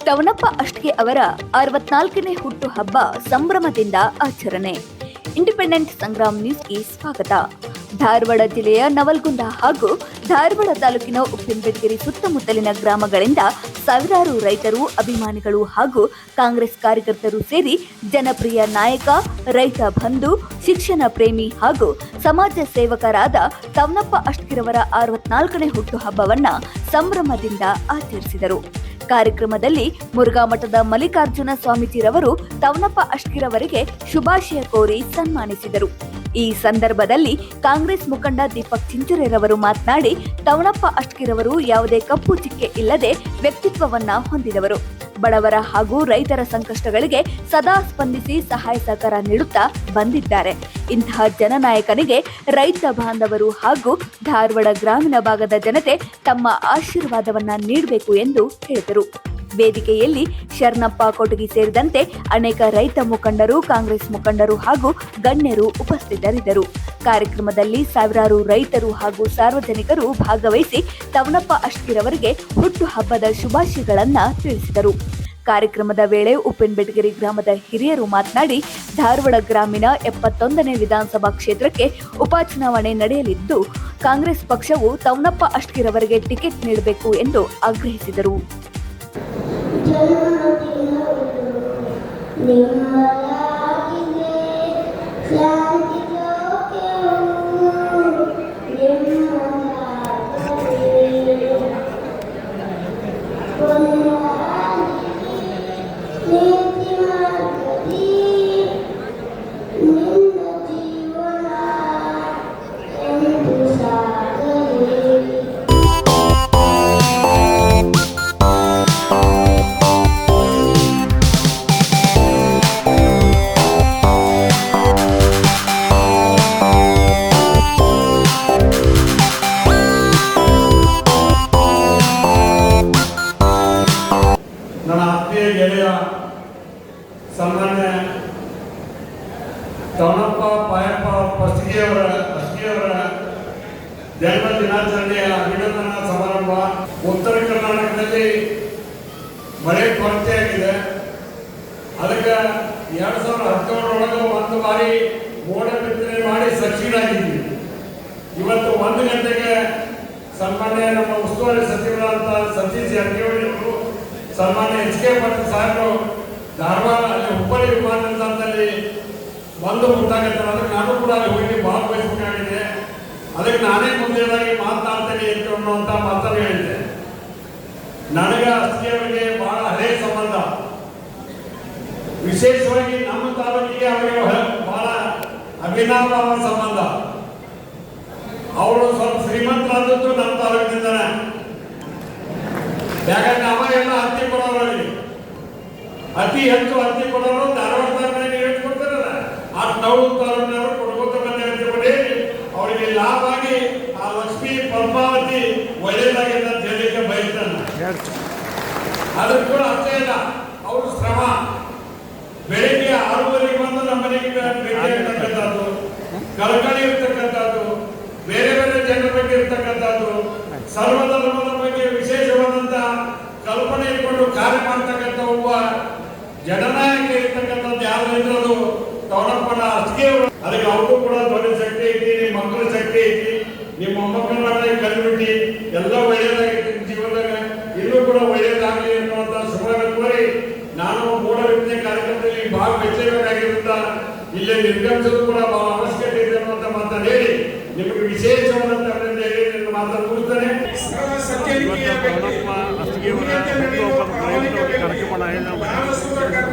ಟವನಪ್ಪ ಅಷ್ಟ್ಗೆ ಅವರ 64ನೇ ಹುಟ್ಟು ಹಬ್ಬ ಸಂಭ್ರಮದಿಂದ ಆಚರಣೆ. ಇಂಡಿಪೆಂಡೆಂಟ್ ಸಂಗ್ರಾಮ್ ನ್ಯೂಸ್ಗೆ ಸ್ವಾಗತ. ಧಾರವಾಡ ಜಿಲ್ಲೆಯ ನವಲಗುಂದ ಹಾಗೂ ಧಾರವಾಡ ತಾಲೂಕಿನ ಉಪ್ಪಿನಬೇಟಗೆರೆ ಸುತ್ತಮುತ್ತಲಿನ ಗ್ರಾಮಗಳಿಂದ ಸಾವಿರಾರು ರೈತರು, ಅಭಿಮಾನಿಗಳು ಹಾಗೂ ಕಾಂಗ್ರೆಸ್ ಕಾರ್ಯಕರ್ತರು ಸೇರಿ ಜನಪ್ರಿಯ ನಾಯಕ, ರೈತ ಬಂಧು, ಶಿಕ್ಷಣ ಪ್ರೇಮಿ ಹಾಗೂ ಸಮಾಜ ಸೇವಕರಾದ ಟವನಪ್ಪ ಅಷ್ಟ್ಗಿರವರ 64ನೇ ಹುಟ್ಟುಹಬ್ಬವನ್ನ ಸಂಭ್ರಮದಿಂದ ಆಚರಿಸಿದರು. ಕಾರ್ಯಕ್ರಮದಲ್ಲಿ ಮುರುಘಾ ಮಠದ ಮಲ್ಲಿಕಾರ್ಜುನ ಸ್ವಾಮೀಜಿರವರು ಟವನಪ್ಪ ಅಷ್ಟ್ಗಿರವರಿಗೆ ಶುಭಾಶಯ ಕೋರಿ ಸನ್ಮಾನಿಸಿದರು. ಈ ಸಂದರ್ಭದಲ್ಲಿ ಕಾಂಗ್ರೆಸ್ ಮುಖಂಡ ದೀಪಕ್ ಚಿಂಚರೆರವರು ಮಾತನಾಡಿ, ಟವನಪ್ಪ ಅಷ್ಟ್ಗಿರವರು ಯಾವುದೇ ಕಪ್ಪು ಚಿಕ್ಕೆ ಇಲ್ಲದೆ ವ್ಯಕ್ತಿತ್ವವನ್ನ ಹೊಂದಿದವರು. ಬಡವರ ಹಾಗೂ ರೈತರ ಸಂಕಷ್ಟಗಳಿಗೆ ಸದಾ ಸ್ಪಂದಿಸಿ ಸಹಾಯ ಸಹಕಾರ ನೀಡುತ್ತಾ ಬಂದಿದ್ದಾರೆ. ಇಂತಹ ಜನನಾಯಕನಿಗೆ ರೈತ ಬಾಂಧವರು ಹಾಗೂ ಧಾರವಾಡ ಗ್ರಾಮೀಣ ಭಾಗದ ಜನತೆ ತಮ್ಮ ಆಶೀರ್ವಾದವನ್ನ ನೀಡಬೇಕು ಎಂದು ಹೇಳಿದರು. ವೇದಿಕೆಯಲ್ಲಿ ಶರಣಪ್ಪ ಕೊಟಗಿ ಸೇರಿದಂತೆ ಅನೇಕ ರೈತ ಮುಖಂಡರು, ಕಾಂಗ್ರೆಸ್ ಮುಖಂಡರು ಹಾಗೂ ಗಣ್ಯರು ಉಪಸ್ಥಿತರಿದ್ದರು. ಕಾರ್ಯಕ್ರಮದಲ್ಲಿ ಸಾವಿರಾರು ರೈತರು ಹಾಗೂ ಸಾರ್ವಜನಿಕರು ಭಾಗವಹಿಸಿ ಟವನಪ್ಪ ಅಷ್ಟ್ಗಿರವರಿಗೆ ಹುಟ್ಟುಹಬ್ಬದ ಶುಭಾಶಯಗಳನ್ನ ತಿಳಿಸಿದರು. ಕಾರ್ಯಕ್ರಮದ ವೇಳೆ ಉಪ್ಪಿನಬೇಟಗೆರೆ ಗ್ರಾಮದ ಹಿರಿಯರು ಮಾತನಾಡಿ, ಧಾರವಾಡ ಗ್ರಾಮೀಣ 71ನೇ ವಿಧಾನಸಭಾ ಕ್ಷೇತ್ರಕ್ಕೆ ಉಪಚುನಾವಣೆ ನಡೆಯಲಿದ್ದು, ಕಾಂಗ್ರೆಸ್ ಪಕ್ಷವು ಟವನಪ್ಪ ಅಷ್ಟ್ಗಿರವರಿಗೆ ಟಿಕೆಟ್ ನೀಡಬೇಕು ಎಂದು ಆಗ್ರಹಿಸಿದರು. ನನ್ನ ಆತ್ಮೀಯ ಗೆಳೆಯ ಸನ್ಮಾನ್ಯ ಟವನಪ್ಪ ಪಾಯಪ್ಪ ಅಷ್ಟ್ಗಿಯವರ ಜನ್ಮ ದಿನಾಚರಣೆಯ ಅಭಿನಂದನಾ ಸಮಾರಂಭ. ಉತ್ತರ ಕರ್ನಾಟಕದಲ್ಲಿ ಮಳೆ ಕೊರತೆಯಾಗಿದೆ. ಅದಕ್ಕೆ 2017 ಒಂದು ಬಾರಿ ಮೋಡ ಬಿತ್ತನೆ ಮಾಡಿ ಸಕ್ಸೀಡ್ ಆಗಿದ್ವಿ. ಇವತ್ತು 1 ಗಂಟೆಗೆ ಸನ್ಮಾನ್ಯ ನಮ್ಮ ಉಸ್ತುವಾರಿ ಸಚಿವರಾದಂಥ ಸತೀಶ್ ಜಾರಕಿಹೊಳಿ ಅವರು, ಸನ್ಮಾನ್ಯ HK ಪಾಟೀಲ್ ಸಾಹೇಬರು ಧಾರವಾಡ ಹುಬ್ಬಳ್ಳಿ ವಿಮಾನ ನಿಲ್ದಾಣದಲ್ಲಿ ಬಂದು ಮುಂದಾಗಿರ್ತಾರೆ. ಅದಕ್ಕೆ ನಾನು ಕೂಡ ಅಲ್ಲಿ ಹೋಗಿ ಭಾಗವಹಿಸಬೇಕಾಗಿದೆ. ಅದಕ್ಕೆ ನಾನೇ ಮುಂದೇದಾಗಿ ಮಾತನಾಡ್ತೇನೆ ಅಂತ ಅನ್ನುವಂಥ ಮಾತನ್ನು ಹೇಳಿದ್ದೆ. ನನಗೆ ಅಷ್ಟ್ಗಿಯವರಿಗೆ ಬಹಳ ಹಳೆಯ ಸಂಬಂಧ. ವಿಶೇಷವಾಗಿ ನಮ್ಮ ತಾಲೂಕಿಗೆ ಅವರಿಗೆ ಬಹಳ ಅವಿನಾಭಾವ ಸಂಬಂಧ. ಅವರು ಸ್ವಲ್ಪ ಶ್ರೀಮಂತರಾದದ್ದು ನಮ್ಮ ತಾಲೂಕಿನಿಂದನೇ. ಯಾಕಂದ್ರೆ ಅವ ಎಲ್ಲ ಹತ್ತಿ ಕೊಡೋರಲ್ಲಿ ಅತಿ ಹೆಚ್ಚು ಹತ್ತಿ ಕೊಡೋರು ಧಾರವಾಡದಾಗ ನೀವು ಕೊಡ್ತಾರಲ್ಲ, ಆ ತಾಲೂಕಿನವರು ಕೊಡ್ಕೋತ ಬಂದಿರ್ತೀವಿ. ಅವರಿಗೆ ಲಾಭ ಆಗಿ ಆ ಲಕ್ಷ್ಮೀ ಪದ್ಮಾವತಿ ಒಳ್ಳೆಯದಾಗಿದೆ ಅಂತ ಹೇಳಿಕ್ಕೆ ಬಯಸ್ತಾನೆ. ಅದಕ್ಕೆ ಕೂಡ ಅಷ್ಟೇ ಇಲ್ಲ, ಅವರು ಶ್ರಮ. ಬೆಳಿಗ್ಗೆ 6 ಬಂದು ನಮ್ಮ ಮನೆಗೆ ಭೇಟಿ ಇರ್ತಕ್ಕಂಥದ್ದು, ಕಳಕಳಿ ಇರ್ತಕ್ಕಂಥದ್ದು, ಬೇರೆ ಬೇರೆ ಜನರ ಬಗ್ಗೆ ಇರ್ತಕ್ಕಂಥದ್ದು, ಸರ್ವಧರ್ಮದ ಬಗ್ಗೆ ವಿಶೇಷವಾದಂತ ಕಲ್ಪನೆ ಇಟ್ಕೊಂಡು ಕಾರ್ಯ ಮಾಡ್ತಕ್ಕಂಥ ಒಬ್ಬ ಜನನಾಯಕ ಇರ್ತಕ್ಕಂಥದ್ದು ಯಾರು ಅದು ಟವನಪ್ಪನ ಅಷ್ಟ್ಗಿಯವರು. ಅದಕ್ಕೆ ಅವ್ರಿಗೂ ಕೂಡ ದೊಡ್ಡ ಶಕ್ತಿ ಐತಿ, ನಿಮ್ಮ ಮಕ್ಕಳ ಶಕ್ತಿ ಐತಿ, ನಿಮ್ಮ ಮೊಮ್ಮಕ್ಕಳ ಕಲ್ಬಿಟ್ಟು ಎಲ್ಲ ಒಳ್ಳೆಯದಾಗೈತಿ ಜೀವನದಾಗ, ಇನ್ನೂ ಕೂಡ ಒಳ್ಳೆಯದಾಗಲಿ ಅನ್ನುವಂಥ ಶುಭವನ್ನು ಕೋರಿ ನಾನು ಮೋಡ ಬಿತ್ತನೆ ಕಾರ್ಯಕ್ರಮದಲ್ಲಿ ಭಾಗವಹಿಸಬೇಕಾಗಿರುತ್ತ ಇಲ್ಲೇ ನಿರ್ಗಮಿಸೋದು ಕೂಡ ಬಹಳ ಅವಶ್ಯಕತೆ ಇದೆ ಅನ್ನುವಂಥ ಮಾತನ್ನು ಹೇಳಿ ನಿಮಗೆ ವಿಶೇಷವಾದಂತ ಮಾತನ್ನು ಮುಗಿಸ್ತಾನೆ.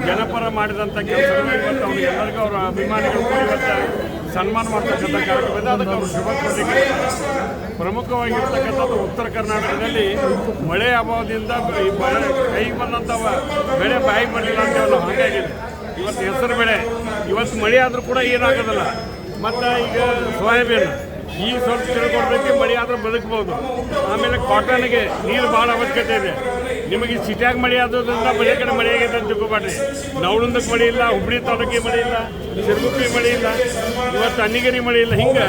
ಜನಪರ ಮಾಡಿದಂಥ ಕೆಲಸಗಳು ಇವತ್ತು ಅವ್ರು ಎಲ್ಲರಿಗೂ ಅವರ ಅಭಿಮಾನಿಗಳು ಇವತ್ತು ಸನ್ಮಾನ ಮಾಡ್ತಕ್ಕಂಥ ಕಾರ್ಯಕ್ರಮ ಇದೆ. ಅದಕ್ಕೆ ಅವರು ಶುಭ ಕೋರಿಕೆ. ಪ್ರಮುಖವಾಗಿರ್ತಕ್ಕಂಥದ್ದು ಉತ್ತರ ಕರ್ನಾಟಕದಲ್ಲಿ ಮಳೆ ಅಭಾವದಿಂದ ಕೈಗೆ ಬಂದಂಥ ಬೆಳೆ ಬಾಯಿ ಮಾಡಿಲ್ಲ ಅಂತೇವಲ್ಲ, ಹಾಗಾಗಿದೆ. ಇವತ್ತು ಹೆಸರು ಬೆಳೆ ಇವತ್ತು ಮಳೆ ಆದರೂ ಕೂಡ ಏನಾಗೋದಿಲ್ಲ. ಮತ್ತು ಈಗ ಸೋಯಾಬೀನ್ ಈ ಸ್ವಲ್ಪ ತಿಳ್ಕೊಡ್ಬೇಕು, ಮಳೆ ಆದ್ರೆ ಬದುಕ್ಬೋದು. ಆಮೇಲೆ ಕಾಟನ್ಗೆ ನೀರು ಭಾಳ ಅವಶ್ಯಕತೆ ಇದೆ. ನಿಮಗೆ ಸಿಟಿಯಾಗ ಮಳೆ ಆದ್ರಿಂದ ಬೇರೆ ಕಡೆ ಮಳೆ ಆಗೈತೆ ಅಂತ ತಿಳ್ಕೊಬೇಡ್ರಿ. ನವಲಗುಂದಕ್ಕೆ ಮಳೆ ಇಲ್ಲ, ಹುಬ್ಬಳ್ಳಿ ತಾಲೂಕಿಗೆ ಮಳೆ ಇಲ್ಲ, ಸಿರುಗುಪ್ಪಿ ಮಳೆ ಇಲ್ಲ, ಇವತ್ತು ಅನ್ನಿಗೇರಿ ಮಳೆ ಇಲ್ಲ. ಹಿಂಗೆ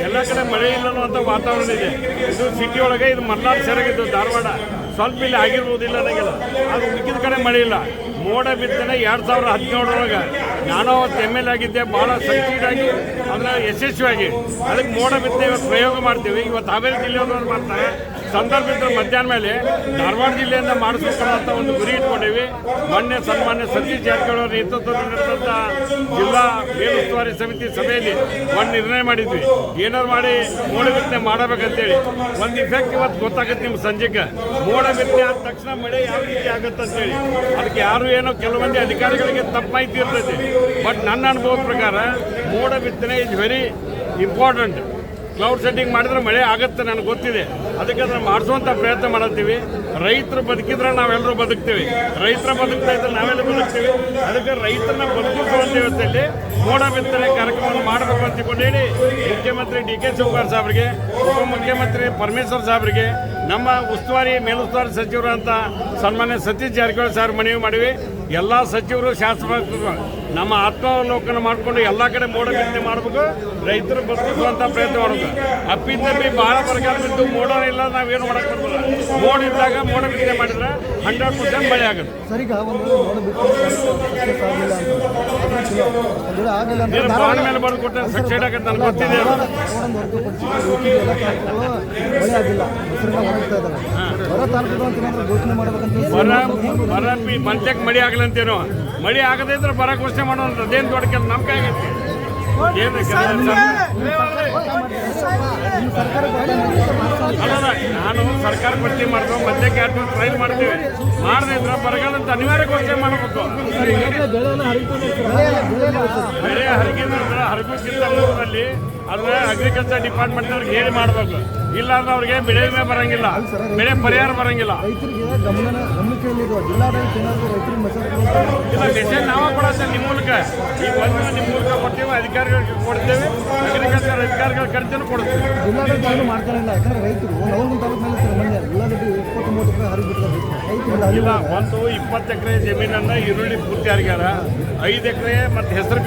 ಎಲ್ಲ ಕಡೆ ಮಳೆ ಇಲ್ಲ ಅನ್ನುವಂಥ ವಾತಾವರಣ ಇದೆ. ಇದು ಸಿಟಿ ಒಳಗೆ ಇದು ಮಲ್ನಾಡು ಸೆರಗಿದ್ದು ಧಾರವಾಡ ಸ್ವಲ್ಪ ಇಲ್ಲಿ ಆಗಿರ್ಬೋದಿಲ್ಲ ನನಗಿಲ್ಲ, ಅದು ಉಳಿದ ಕಡೆ ಮಳೆ ಇಲ್ಲ. ಮೋಡ ಬಿತ್ತನೆ 2017 ನಾನು ಅವತ್ತು ML ಆಗಿದ್ದೆ, ಭಾಳ ಸಕ್ಸೀಡಾಗಿ ಅದನ್ನ ಯಶಸ್ವಿಯಾಗಿ ಅದಕ್ಕೆ ಮೋಡ ಬಿತ್ತನೆ ಇವತ್ತು ಪ್ರಯೋಗ ಮಾಡ್ತೀವಿ. ಇವತ್ತು ಹಾವೇರಿ ಜಿಲ್ಲೆಯವರು ಮಾಡ್ತಾರೆ. ಸಂದರ್ಭ ಇದ್ದರೆ ಮಧ್ಯಾಹ್ನ ಮೇಲೆ ಧಾರವಾಡ ಜಿಲ್ಲೆಯಿಂದ ಮಾಡಿಸ್ಬೇಕಂತ ಒಂದು ಗುರಿ ಇಟ್ಕೊಂಡಿವಿ. ಮೊನ್ನೆ ಸನ್ಮಾನ್ಯ ಸತೀಶ್ ಜಾರಕಿಹೊಳಿ ಅವರ ನೇತೃತ್ವದಲ್ಲಿ ನಡೆದಂಥ ಜಿಲ್ಲಾ ಮೇಲುಸ್ತುವಾರಿ ಸಮಿತಿ ಸಭೆಯಲ್ಲಿ ಒಂದು ನಿರ್ಣಯ ಮಾಡಿದ್ವಿ, ಏನಾದ್ರು ಮಾಡಿ ಮೋಡ ಬಿತ್ತನೆ ಮಾಡಬೇಕಂತೇಳಿ. ಒಂದು ಇಫೆಕ್ಟ್ ಇವತ್ತು ಗೊತ್ತಾಗುತ್ತೆ ನಿಮ್ಮ ಸಂಜೆಗೆ. ಮೋಡ ಬಿತ್ತನೆ ಆದ ತಕ್ಷಣ ಮಳೆ ಯಾವ ರೀತಿ ಆಗುತ್ತೆ ಅಂತೇಳಿ. ಅದಕ್ಕೆ ಯಾರು ಏನೋ ಕೆಲವೊಂದು ಅಧಿಕಾರಿಗಳಿಗೆ ತಪ್ಪು ಮಾಹಿತಿ ಇರ್ತೈತಿ. ಬಟ್ ನನ್ನ ಅನುಭವದ ಪ್ರಕಾರ ಮೋಡ ಬಿತ್ತನೆ is very important. Cloud setting ಮಾಡಿದ್ರೆ ಮಳೆ ಆಗುತ್ತೆ, ನನಗೆ ಗೊತ್ತಿದೆ. ಅದಕ್ಕೆ ಅದನ್ನು ಮಾಡಿಸುವಂಥ ಪ್ರಯತ್ನ ಮಾಡತ್ತೀವಿ. ರೈತರು ಬದುಕಿದ್ರೆ ನಾವೆಲ್ಲರೂ ಬದುಕ್ತೀವಿ, ರೈತರ ಬದುಕ್ತಾ ಇದ್ರೆ ನಾವೆಲ್ಲ ಬದುಕ್ತೀವಿ. ಅದಕ್ಕೆ ರೈತರನ್ನ ಬದುಕಿಸುವಂಥ ವ್ಯವಸ್ಥೆಯಲ್ಲಿ ಮೋಡ ಬಿತ್ತನೆ ಕಾರ್ಯಕ್ರಮವನ್ನು ಮಾಡಬೇಕು ಅಂತ ಹೇಳಿ ಮುಖ್ಯಮಂತ್ರಿ DK ಶಿವಕುಮಾರ್ ಸಾಹೇಬರಿಗೆ, ಉಪಮುಖ್ಯಮಂತ್ರಿ ಪರಮೇಶ್ವರ್ ಸಾಹೇಬರಿಗೆ, ನಮ್ಮ ಮೇಲುಸ್ತುವಾರಿ ಸಚಿವರು ಅಂತ ಸನ್ಮಾನ್ಯ ಸತೀಶ್ ಜಾರಕಿಹೊಳಿ ಸಾಹೇಬ್ ಮನವಿ ಮಾಡಿವಿ. ಎಲ್ಲ ಸಚಿವರು ಶಾಸಕರು ನಮ್ಮ ಆತ್ಮಾವಲೋಕನ ಮಾಡಿಕೊಂಡು ಎಲ್ಲ ಕಡೆ ಮೋಡ ಬಿತ್ತನೆ ಮಾಡಬೇಕು, ರೈತರು ಬದುಕಿಸುವಂಥ ಪ್ರಯತ್ನ ಮಾಡಬೇಕು. ಅಪ್ಪಿತಪ್ಪಿ ಭಾಳ ಬರಗಾಲ ಬಿದ್ದು ಮೋಡ ಇಲ್ಲ, ನಾವೇನು ಮಾಡಕ್ಕೆ ಬರ್ತಲ್ಲ. ಮೋಡ ಇದ್ದಾಗ ಮೋಡ ಬಿತ್ತನೆ ಮಾಡಿದ್ರೆ 100% ಮಳೆ ಆಗುತ್ತೆ. ಬಾಂಡ್ ಮೇಲೆ ಬರೆದು ಕೊಟ್ಟರೆ ಸಕ್ಸೆಡ್ ಆಗುತ್ತೆ ನನಗೆ ಗೊತ್ತಿದೆ. ಬರ ಮಂತ್ಯಕ್ಕೆ ಮಳೆ ಆಗಲಂತೇನೋ, ಮಳೆ ಆಗದೇ ಇದ್ರೆ ಬರ ಘೋಷಣೆ ಮಾಡೋಣ. ಅದೇನು ದೊಡ್ಡ ಕೆಲಸ ನಮ್ಮ ಕೈ ಆಗೈತಿ. ಅಲ್ಲ, ನಾನು ಸರ್ಕಾರ ಪಟ್ಟಿ ಮಾಡ್ಬೇಕು, ಮಧ್ಯಕ್ಕೆ ಟ್ರೈಲ್ ಮಾಡ್ತೀವಿ. ಮಾಡದೇ ಇದ್ರೆ ಬರಗಾಲ ಅಂತ ಅನಿವಾರ್ಯ ಘೋಷಣೆ ಮಾಡಬೇಕು. ಬೆಳೆ ಹರಿಗಿದ್ರೆ ಹರಗೋಕ್ಕಿಂತ ಮೂರಲ್ಲಿ ಅದನ್ನ ಅಗ್ರಿಕಲ್ಚರ್ ಡಿಪಾರ್ಟ್ಮೆಂಟ್ನವ್ರಿಗೆ ಹೇಳಿ ಮಾಡಬೇಕು. ಇಲ್ಲಾಂದ್ರೆ ಅವ್ರಿಗೆ ಬೆಳೆ ವಿಮೆ ಬರಂಗಿಲ್ಲ, ಬೆಳೆ ಪರಿಹಾರ ಬರಂಗಿಲ್ಲ. ಇಲ್ಲ, ಮೆಸೇಜ್ ನಾವೇ ಕೊಡೋದು ನಿಮ್ಮ ಮೂಲಕ. ಈಗ ಒಂದು ನಿಮ್ಮ ಮೂಲಕ ಕೊಡ್ತೀವಿ, ಅಧಿಕಾರಿಗಳಿಗೆ ಕೊಡ್ತೇವೆ, ಅಗ್ರಿಕಲ್ಚರ್ ಅಧಿಕಾರಿಗಳು ಕರಿತೇನೆ ಕೊಡ್ತೀವಿ. ಇಲ್ಲ, ಒಂದು 20 ಎಕರೆ ಜಮೀನನ್ನು ಈರುಳ್ಳಿ ಪೂರ್ತಿ ಹರಿಗ್ಯಾರ, 5 ಎಕರೆ ಮತ್ತು ಹೆಸರು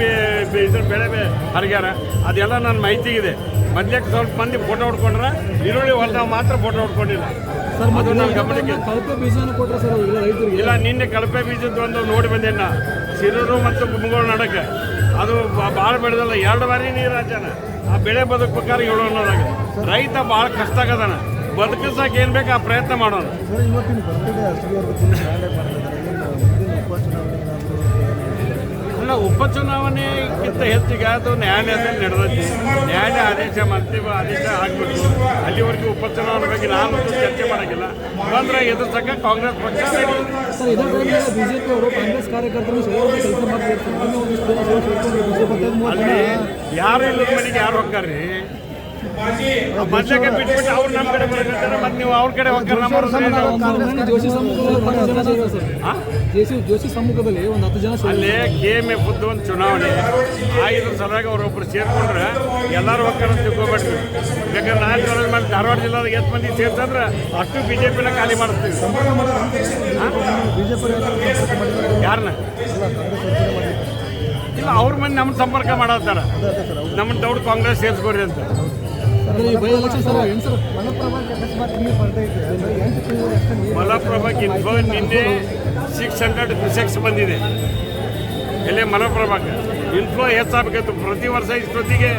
ಬೆಳೆ ಹರಿಗ್ಯಾರ. ಅದೆಲ್ಲ ನನ್ನ ಮಾಹಿತಿಗಿದೆ. ಮಧ್ಯಕ್ಕೆ ಸ್ವಲ್ಪ ಮಂದಿ ಫೋಟೋ ಹೊಡ್ಕೊಂಡ್ರೆ ಈರುಳ್ಳಿ ಹೊಲದಾಗ ಮಾತ್ರ ಫೋಟೋ ಹೊಡ್ಕೊಂಡಿಲ್ಲ. ಅದು ನನ್ನ ಗಮನಕ್ಕೆ ಇಲ್ಲ. ನಿನ್ನೆ ಕಳಪೆ ಬೀಜದ್ದು ಒಂದು ನೋಡಿ ಬಂದೇನ, ಸಿರೂರು ಮತ್ತು ಗುಮ್ಮಗೋಳ ನಡಕ್ಕೆ. ಅದು ಭಾಳ ಬೆಳೆದಲ್ಲ, 2 ಬಾರಿ ನೀರು ಹಾಕ್ಯಾನ. ಆ ಬೆಳೆ ಬದುಕಬೇಕಾದ್ರೆ 700 ರೈತ ಭಾಳ ಕಷ್ಟ ಆಗದಾನ. ಬದುಕಿಸಕ್ಕೆ ಏನು ಬೇಕು ಆ ಪ್ರಯತ್ನ ಮಾಡೋಣ. ಅಲ್ಲ, ಉಪಚುನಾವಣೆಗಿಂತ ಹೆಚ್ಚಿಗೆ ಅದು ನ್ಯಾಯಾಲಯದಲ್ಲಿ ನಡೆದೈತಿ. ನ್ಯಾಯಾಲಯ ಆದೇಶ ಅಂತಿಮ ಆದೇಶ ಆಗಬೇಕು. ಅಲ್ಲಿವರೆಗೂ ಉಪಚುನಾವಣೆ ಬಗ್ಗೆ ನಾನು ಚರ್ಚೆ ಮಾಡೋಂಗಿಲ್ಲ. ಬಂದರೆ ಎದುರ್ಸಕ್ಕೆ ಕಾಂಗ್ರೆಸ್ ಪಕ್ಷ ಬಿಜೆಪಿ ಅವರು ಕಾಂಗ್ರೆಸ್ ಕಾರ್ಯಕರ್ತರು ಅಲ್ಲಿ ಯಾರು ಇಲ್ಲದ ಮನೆಗೆ ಯಾರು ಹೋಗ್ತಾರ್ರಿ? ಮಧ್ಯಕ್ಕೆ ಬಿಟ್ಬಿಟ್ಟು ಅವ್ರು ನಮ್ಮ ಕಡೆ ಬರಕತ್ತಾರೆ, ಮತ್ತೆ ನೀವು ಅವ್ರ ಕಡೆ ಹೋಗ್ತಾರೆ. ಜೋಶಿ ಸಮ್ಮುಖದಲ್ಲಿ ಒಂದು 10 ಜನ ಅಲ್ಲಿ KMF ಒಂದು ಚುನಾವಣೆ ಆಗಿದ್ರ ಸಲುವಾಗಿ ಅವರೊಬ್ಬರು ಸೇರ್ಕೊಂಡ್ರೆ ಎಲ್ಲರೂ ಹೋಗ್ತಾರೆ ಅಂತ ತಿಳ್ಕೊಬೇಡ್ರಿ. ಬೇಕಾದ್ರೆ ನಾನು ಚುನಾವಣೆ ಮಾಡಿ ಧಾರವಾಡ ಜಿಲ್ಲಾದ 8 ಮಂದಿ ಸೇರ್ಸಂದ್ರೆ ಅಷ್ಟು BJPನ ಖಾಲಿ ಮಾಡಿಸ್ತೀವಿ. ಯಾರನ್ನ ಇಲ್ಲ, ಅವ್ರ ಮಂದಿ ನಮ್ಮನ್ನ ಸಂಪರ್ಕ ಮಾಡತ್ತಾರ, ನಮ್ಮನ್ನ ದೌಡ್ ಕಾಂಗ್ರೆಸ್ ಸೇರಿಸ್ಕೊಡ್ರಿ ಅಂತ. ಮಲಪ್ರಭಾಕ್ಕೆ ಇನ್ಫೋ ನಿನ್ನೆ 600 ಕ್ಯೂಸೆಕ್ಸ್ ಬಂದಿದೆ. ಎಲ್ಲೇ ಮಲಪ್ರಭಾಕ್ಕೆ ಇನ್ಫ್ಲೋ ಹೆಚ್ಚಾಗಬೇಕಿತ್ತು. ಪ್ರತಿ ವರ್ಷ ಇಷ್ಟೊತ್ತಿಗೆ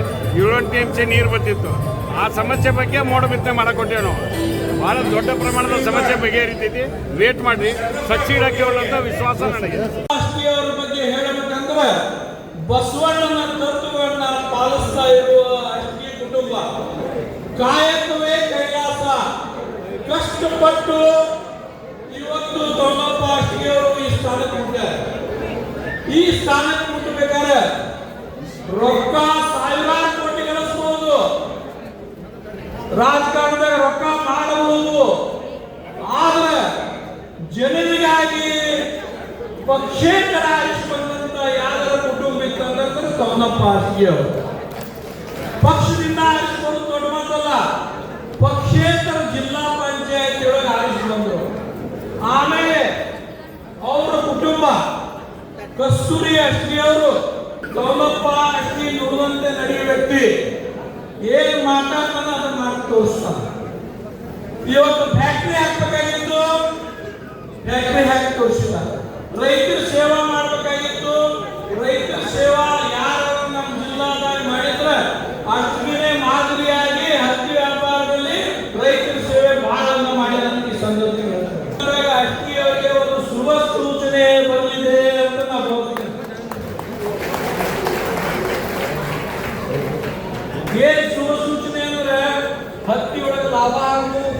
7 TMC ನೀರು ಬರ್ತಿತ್ತು. ಆ ಸಮಸ್ಯೆ ಬಗ್ಗೆ ಮೋಡ ಬಿತ್ತನೆ ಮಾಡಕೊಟ್ಟೇವೆ ನಾವು. ಭಾಳ ದೊಡ್ಡ ಪ್ರಮಾಣದ ಸಮಸ್ಯೆ ಬಗೆಹರಿತೈತಿ. ವೇಟ್ ಮಾಡಿ, ಸಕ್ಸೀಡ್ ಹಾಕಿಕೊಳ್ಳುವಂಥ ವಿಶ್ವಾಸ ನನಗೆ. ರಾಷ್ಟ್ರೀಯವ್ರ ಬಗ್ಗೆ ಹೇಳಬೇಕಂದ್ರೆ ಬಸವಣ್ಣನ ತತ್ವಗಳನ್ನ ಪಾಲಿಸ್ತಾ ಇರುವ ರಾಷ್ಟ್ರೀಯ ಕುಟುಂಬ. ಕಾಯಕವೇ ಕೈಲಾಸ. ಕಷ್ಟಪಟ್ಟು ಇವತ್ತು ದೊಡ್ಡಪ್ಪ ರಾಷ್ಟ್ರೀಯವರು ಈ ಸ್ಥಾನಕ್ಕೆ ಮುಟ್ಟಾರೆ. ಈ ಸ್ಥಾನಕ್ಕೆ ಮುಟ್ಟಬೇಕಾದ್ರೆ ರೊಕ್ಕ ಸಾವಿರಾರು ಕೋಟಿ ಗಳಿಸಬಹುದು, ರಾಜಕಾರಣದಾಗ ರೊಕ್ಕ ಮಾಡಬಹುದು. ಆದ್ರೆ ಜನರಿಗಾಗಿ ಪಕ್ಷೇತರ ಆರಿಸಿಕೊಂಡಂತ ಯಾರ ಕುಟುಂಬ ಇತ್ತಂದ್ರೆ ದೊಡ್ಡಪ್ಪ ರಾಷ್ಟ್ರೀಯವರು. ಪಕ್ಷದಿಂದ ಆರಿಸಿಕೊಂಡು ದೊಡ್ಡ ಮಾತಲ್ಲ, ಪಕ್ಷೇತರ ಜಿಲ್ಲಾ ಪಂಚಾಯತ್ ಒಳಗೆ ಆರಿಸಿಕೊಂಡ್ರು. ಆಮೇಲೆ ಅವರ ಕುಟುಂಬ ಕಸ್ತೂರಿ ಅಷ್ಟಿಯವರು ದೊಡ್ಡಪ್ಪ ಅಷ್ಟಿ ನುಡಿದಂತೆ ನಡೆಯುವ ವ್ಯಕ್ತಿ. ಏನ್ ಮಾತಾಡ್ತಾನೆ ಅದನ್ನ ಮಾಡಿ ತೋರಿಸ್ತಾನೆ. ಇವತ್ತು ಫ್ಯಾಕ್ಟ್ರಿ ಹಾಕ್ಬೇಕಾಗಿದ್ದು ಫ್ಯಾಕ್ಟ್ರಿ ಹಾಕಿ ತೋರಿಸಿದ್ದಾರೆ. ರೈತರ ಸೇವಾ ಮಾಡಬೇಕಾಗಿತ್ತು. ರೈತರ ಸೇವಾ ಯಾರು ನಮ್ಮ ಜಿಲ್ಲಾದಾಗ ಮಾಡಿದ್ರೆ ಅಷ್ಟಿಗೆ ಮಾದರಿಯಾಗಿ ಹತ್ತಿ ವ್ಯಾಪಾರದಲ್ಲಿ ರೈತರ ಸೇವೆ ಬಹಳ ಮಾಡಿದಂತ ಈ ಸಂದರ್ಭದಲ್ಲಿ ಅಷ್ಟಿಯವರಿಗೆ ಒಂದು ಶುಭ ಸೂಚನೆ ಬಂದಿದೆ ಅಂತ ನಾವು ಹೋಗ್ತೀವಿ. ಏನ್ ಶುಭ ಸೂಚನೆ ಅಂದ್ರೆ ಹತ್ತಿ ಒಳಗೆ ಲಾಭ ಆಗ್ಬೋದು,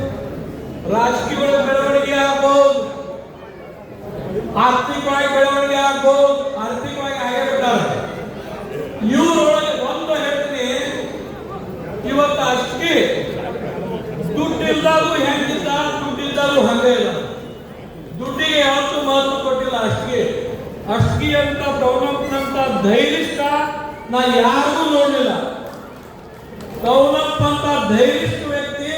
ರಾಜಕೀಯ ಒಳಗೆ ಬೆಳವಣಿಗೆ ಆಗ್ಬೋದು, ಆರ್ಥಿಕವಾಗಿ ಬೆಳವಣಿಗೆ ಆಗ್ಬೋದು. ಆರ್ಥಿಕವಾಗಿ ಆಗಿರ್ತಾರೆ. ಇವರೊಳಗೆ ಒಂದು ಹೇಳ್ತೀನಿ, ಇವತ್ತು ಅಷ್ಟೇ ದುಡ್ಡಿಲ್ದಾಗೂ ಹೆಂಗಿದ್ದ, ದುಡ್ಡಿಲ್ದಾಗೂ ಹಂಗೆ ಇಲ್ಲ. ದುಡ್ಡಿಗೆ ಯಾವತ್ತೂ ಮಹತ್ವ ಕೊಟ್ಟಿಲ್ಲ. ಅಷ್ಟೇ ಅಂತ ಡೌನಪ್ನಂತ ಧೈರ್ಯಷ್ಟ ನಾ ಯಾರಿಗೂ ನೋಡಲಿಲ್ಲ. ಡೌನಪ್ ಅಂತ ಧೈರ್ಯಷ್ಟ ವ್ಯಕ್ತಿ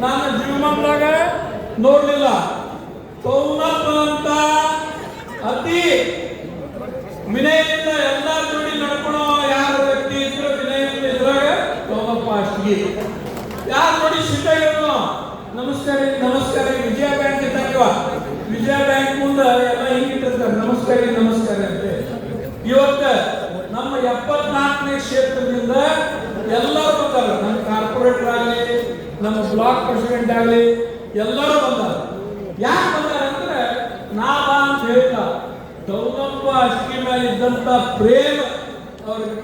ನನ್ನ ಜೀವನದಾಗ ನೋಡಲಿಲ್ಲ. ಡೌನಪ್ ಅಂತ ಅತಿ ವಿನಯದಿಂದ ಎಲ್ಲ ಜೋಡಿ ನಡ್ಕೊಳೋ ಯಾರ ವ್ಯಕ್ತಿ ಇದ್ರೆ ವಿನಯದಿಂದ ಇದ್ರಾಗ ಡೌನಪ್ಪ ಅಷ್ಟೇ. ಯಾರು ನೋಡಿ ಸಿಟ್ಟಾಗಿರೋ ನಮಸ್ಕಾರ ನಮಸ್ಕಾರ. ವಿಜಯ ಬ್ಯಾಂಕ್ ಇದ್ದಾಗ ವಿಜಯ ಬ್ಯಾಂಕ್ ಮುಂದೆ ಎಲ್ಲ ಹಿಂಗಿಟ್ಟಿರ್ತಾರೆ ನಮಸ್ಕಾರ ನಮಸ್ಕಾರ ಅಂತ. ಇವತ್ತು ನಮ್ಮ 74ನೇ ಕ್ಷೇತ್ರದಿಂದ ಎಲ್ಲರೂ ಬಂದಾರ. ನಮ್ಮ ಕಾರ್ಪೊರೇಟರ್ ಆಗಲಿ, ನಮ್ಮ ಬ್ಲಾಕ್ ಪ್ರೆಸಿಡೆಂಟ್ ಆಗಲಿ, ಎಲ್ಲರೂ ಬಂದಾರ. ಯಾಕೆ ಬಂದಾರ ಅಂದ್ರೆ ನಾವ ಅಂತ ಹೇಳಿಲ್ಲ, ಗೌರಪ್ಪ ಅಷ್ಟೇ ಮೇಲೆ ಇದ್ದಂತ ಪ್ರೇಮ ಅವ್ರಿಗೆ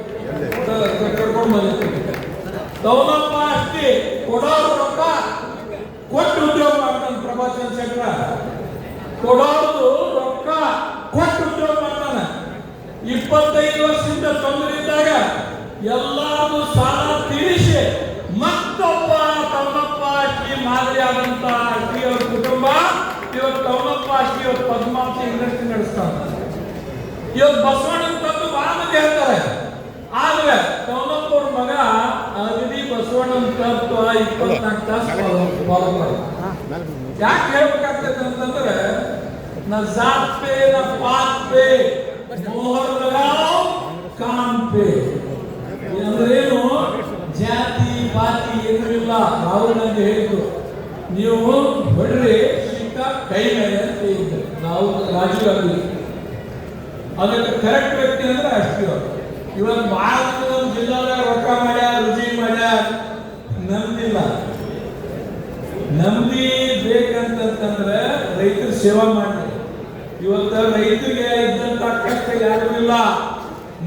ಕರ್ಕೊಂಡು ಬಂದಿರ್ತೀವಿ. ಗೌರಪ್ಪ ಅಷ್ಟೇ ಕೊಡೋರು ರೊಕ್ಕ ಕೊಟ್ಟು ಉದ್ಯೋಗ ಮಾಡ್ತಾನೆ. ಪ್ರಭಾಚಂದ್ರ ಶೆಟ್ಟರ ಕೊಡೋದು ರೊಕ್ಕ ಕೊಟ್ಟು ಉದ್ಯೋಗ ಮಾಡ್ತಾನೆ. 25 ವರ್ಷದಿಂದ ತೊಂದರೆಯಿದ್ದಾಗ ಎಲ್ಲಾರು ಸಾಲ ತೀರಿಸಿ ಮತ್ತೊಬ್ಬ ತಮ್ಮಪ್ಪ ಅಷ್ಟೇ ಮಾದರಿಯಾದಂತ ಅಷ್ಟೇ ಅವ್ರ ಕುಟುಂಬ ಇವತ್ತು ತಮ್ಮಪ್ಪ ಅಷ್ಟೇ ಇವತ್ತು ಪದ್ಮಾವತಿ ಇಂಡಸ್ಟ್ರಿ ನಡೆಸ್ತಾರೆ. ಇವತ್ತು ಬಸವಣ್ಣನ ತಂದು ಬಹಳ ಮಂದಿ ಹೇಳ್ತಾರೆ. ಆದ್ರೆ ತಮ್ಮಪ್ಪ ಅವ್ರ ಮಗ ಅಗದಿ ಬಸವಣ್ಣನ ತತ್ವ 24 ತಾಸು ಫಾಲೋ ಮಾಡ್ತಾರೆ. ಯಾಕೆ ಹೇಳ್ಬೇಕಾಗ್ತದೆ ಅಂತಂದ್ರೆ ನ ಜಾತ್ ಪೇ ನ ಪಾತ್ ಪೇ ಮೋಹರ್ ಲಗಾವ್ ಕಾಮ್ ಪೇ. ಅಂದ್ರೇನು ಜಾತಿ ಪಾತಿ ಏನೂ ಇಲ್ಲ. ರಾಹುಲ್ ಗಾಂಧಿ ಹೇಳಿದ್ರು, ನೀವು ಹೊಡ್ರಿ ಶೀತ ಕೈ ಮೇಲೆ ಅಂತ ಹೇಳಿದ್ರು. ನಾವು ರಾಜೀವ್ ಗಾಂಧಿ ಅದಕ್ಕೆ ಕರೆಕ್ಟ್ ವ್ಯಕ್ತಿ ಅಂದ್ರೆ ಅಷ್ಟೇ. ಇವತ್ತು ಬಹಳ ನಮ್ಮ ಜಿಲ್ಲಾದಾಗ ರೊಕ್ಕ ಮಾಡ್ಯಾರ, ರುಚಿ ಮಾಡ್ಯಾರ, ನಮ್ದಿಲ್ಲ. ನಮ್ದಿ ಬೇಕಂತಂದ್ರೆ ರೈತರ ಸೇವಾ ಮಾಡಿ. ಇವತ್ತು ರೈತರಿಗೆ ಇದ್ದಂತ ಕಷ್ಟ ಯಾರು ಇಲ್ಲ.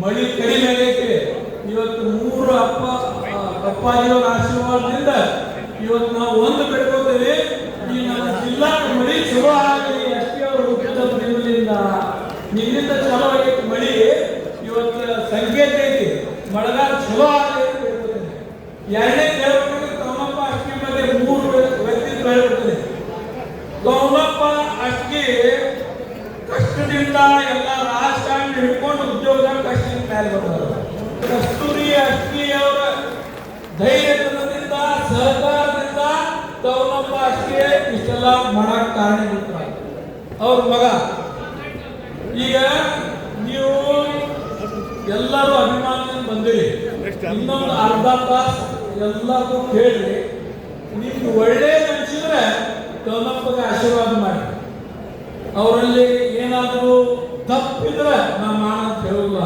ಮಳಿ ಕಡಿಮೆ ಆಗೈತಿ. ಇವತ್ತು 3 ಅಪ್ಪಾಜಿಯವರ ಆಶೀರ್ವಾದದಿಂದ ಇವತ್ತು ನಾವು ಒಂದು ಬೆಳ್ಕೋತೀವಿ. ಈ ನಮ್ಮ ಜಿಲ್ಲಾ ಮಳಿ ಚಲೋ ಆಗಲಿ ಅಷ್ಟೇ ಅವರು ಹುಟ್ಟಿದ ದಿನದಿಂದ ನಿನ್ನಿಂದ ಚಲೋ ಆಗೈತಿ ಮಳಿ. ಇವತ್ತು ಸಂಕೇತ ಐತಿ ಮಳೆಗಾಲ ಚಲೋ ಆಗಲಿ ಅಂತ ಬೆಳ್ಕೋತೀನಿ. ಎರಡನೇ ಹೇಳ್ಬೇಕಂದ್ರೆ ತಮ್ಮಪ್ಪ ಅಷ್ಟೇ ಮೇಲೆ 3 ವ್ಯಕ್ತಿತ್ವ ಹೇಳ್ಬಿಡ್ತೀನಿ. ತಮ್ಮಪ್ಪ ಅಷ್ಟೇ ಕಷ್ಟದಿಂದ ಎಲ್ಲ ರಾಜಕಾರಣ ಹಿಡ್ಕೊಂಡು ಉದ್ಯೋಗ ಕಷ್ಟದಿಂದ ಮೇಲೆ ಬಂದರು. ಕಸ್ತೂರಿ ಅಷ್ಟೇ ಅವರ ಧೈರ್ಯದಿಂದ ಸಹಕಾರದಿಂದ ತಮ್ಮಪ್ಪ ಅಷ್ಟೇ ಇಷ್ಟೆಲ್ಲ ಮಾಡಕ್ ಕಾರಣೀಭೂತ. ಅವ್ರ ಮಗ ಈಗ ನೀವು ಎಲ್ಲರೂ ಅಭಿಮಾನ ಬಂದಿರಿ. ಇನ್ನೊಂದು ಅರ್ಧ ತಾಸು ಎಲ್ಲರಿಗೂ ಕೇಳಿ ನಿಮ್ಗೆ ಒಳ್ಳೇದು ಅನಿಸಿದ್ರೆ ತಮ್ಮಪ್ಪಗೆ ಆಶೀರ್ವಾದ ಮಾಡಿ. ಅವರಲ್ಲಿ ಏನಾದರೂ ತಪ್ಪಿದ್ರೆ ನಾ ಮಾಡಂತ ಹೇಳುವ.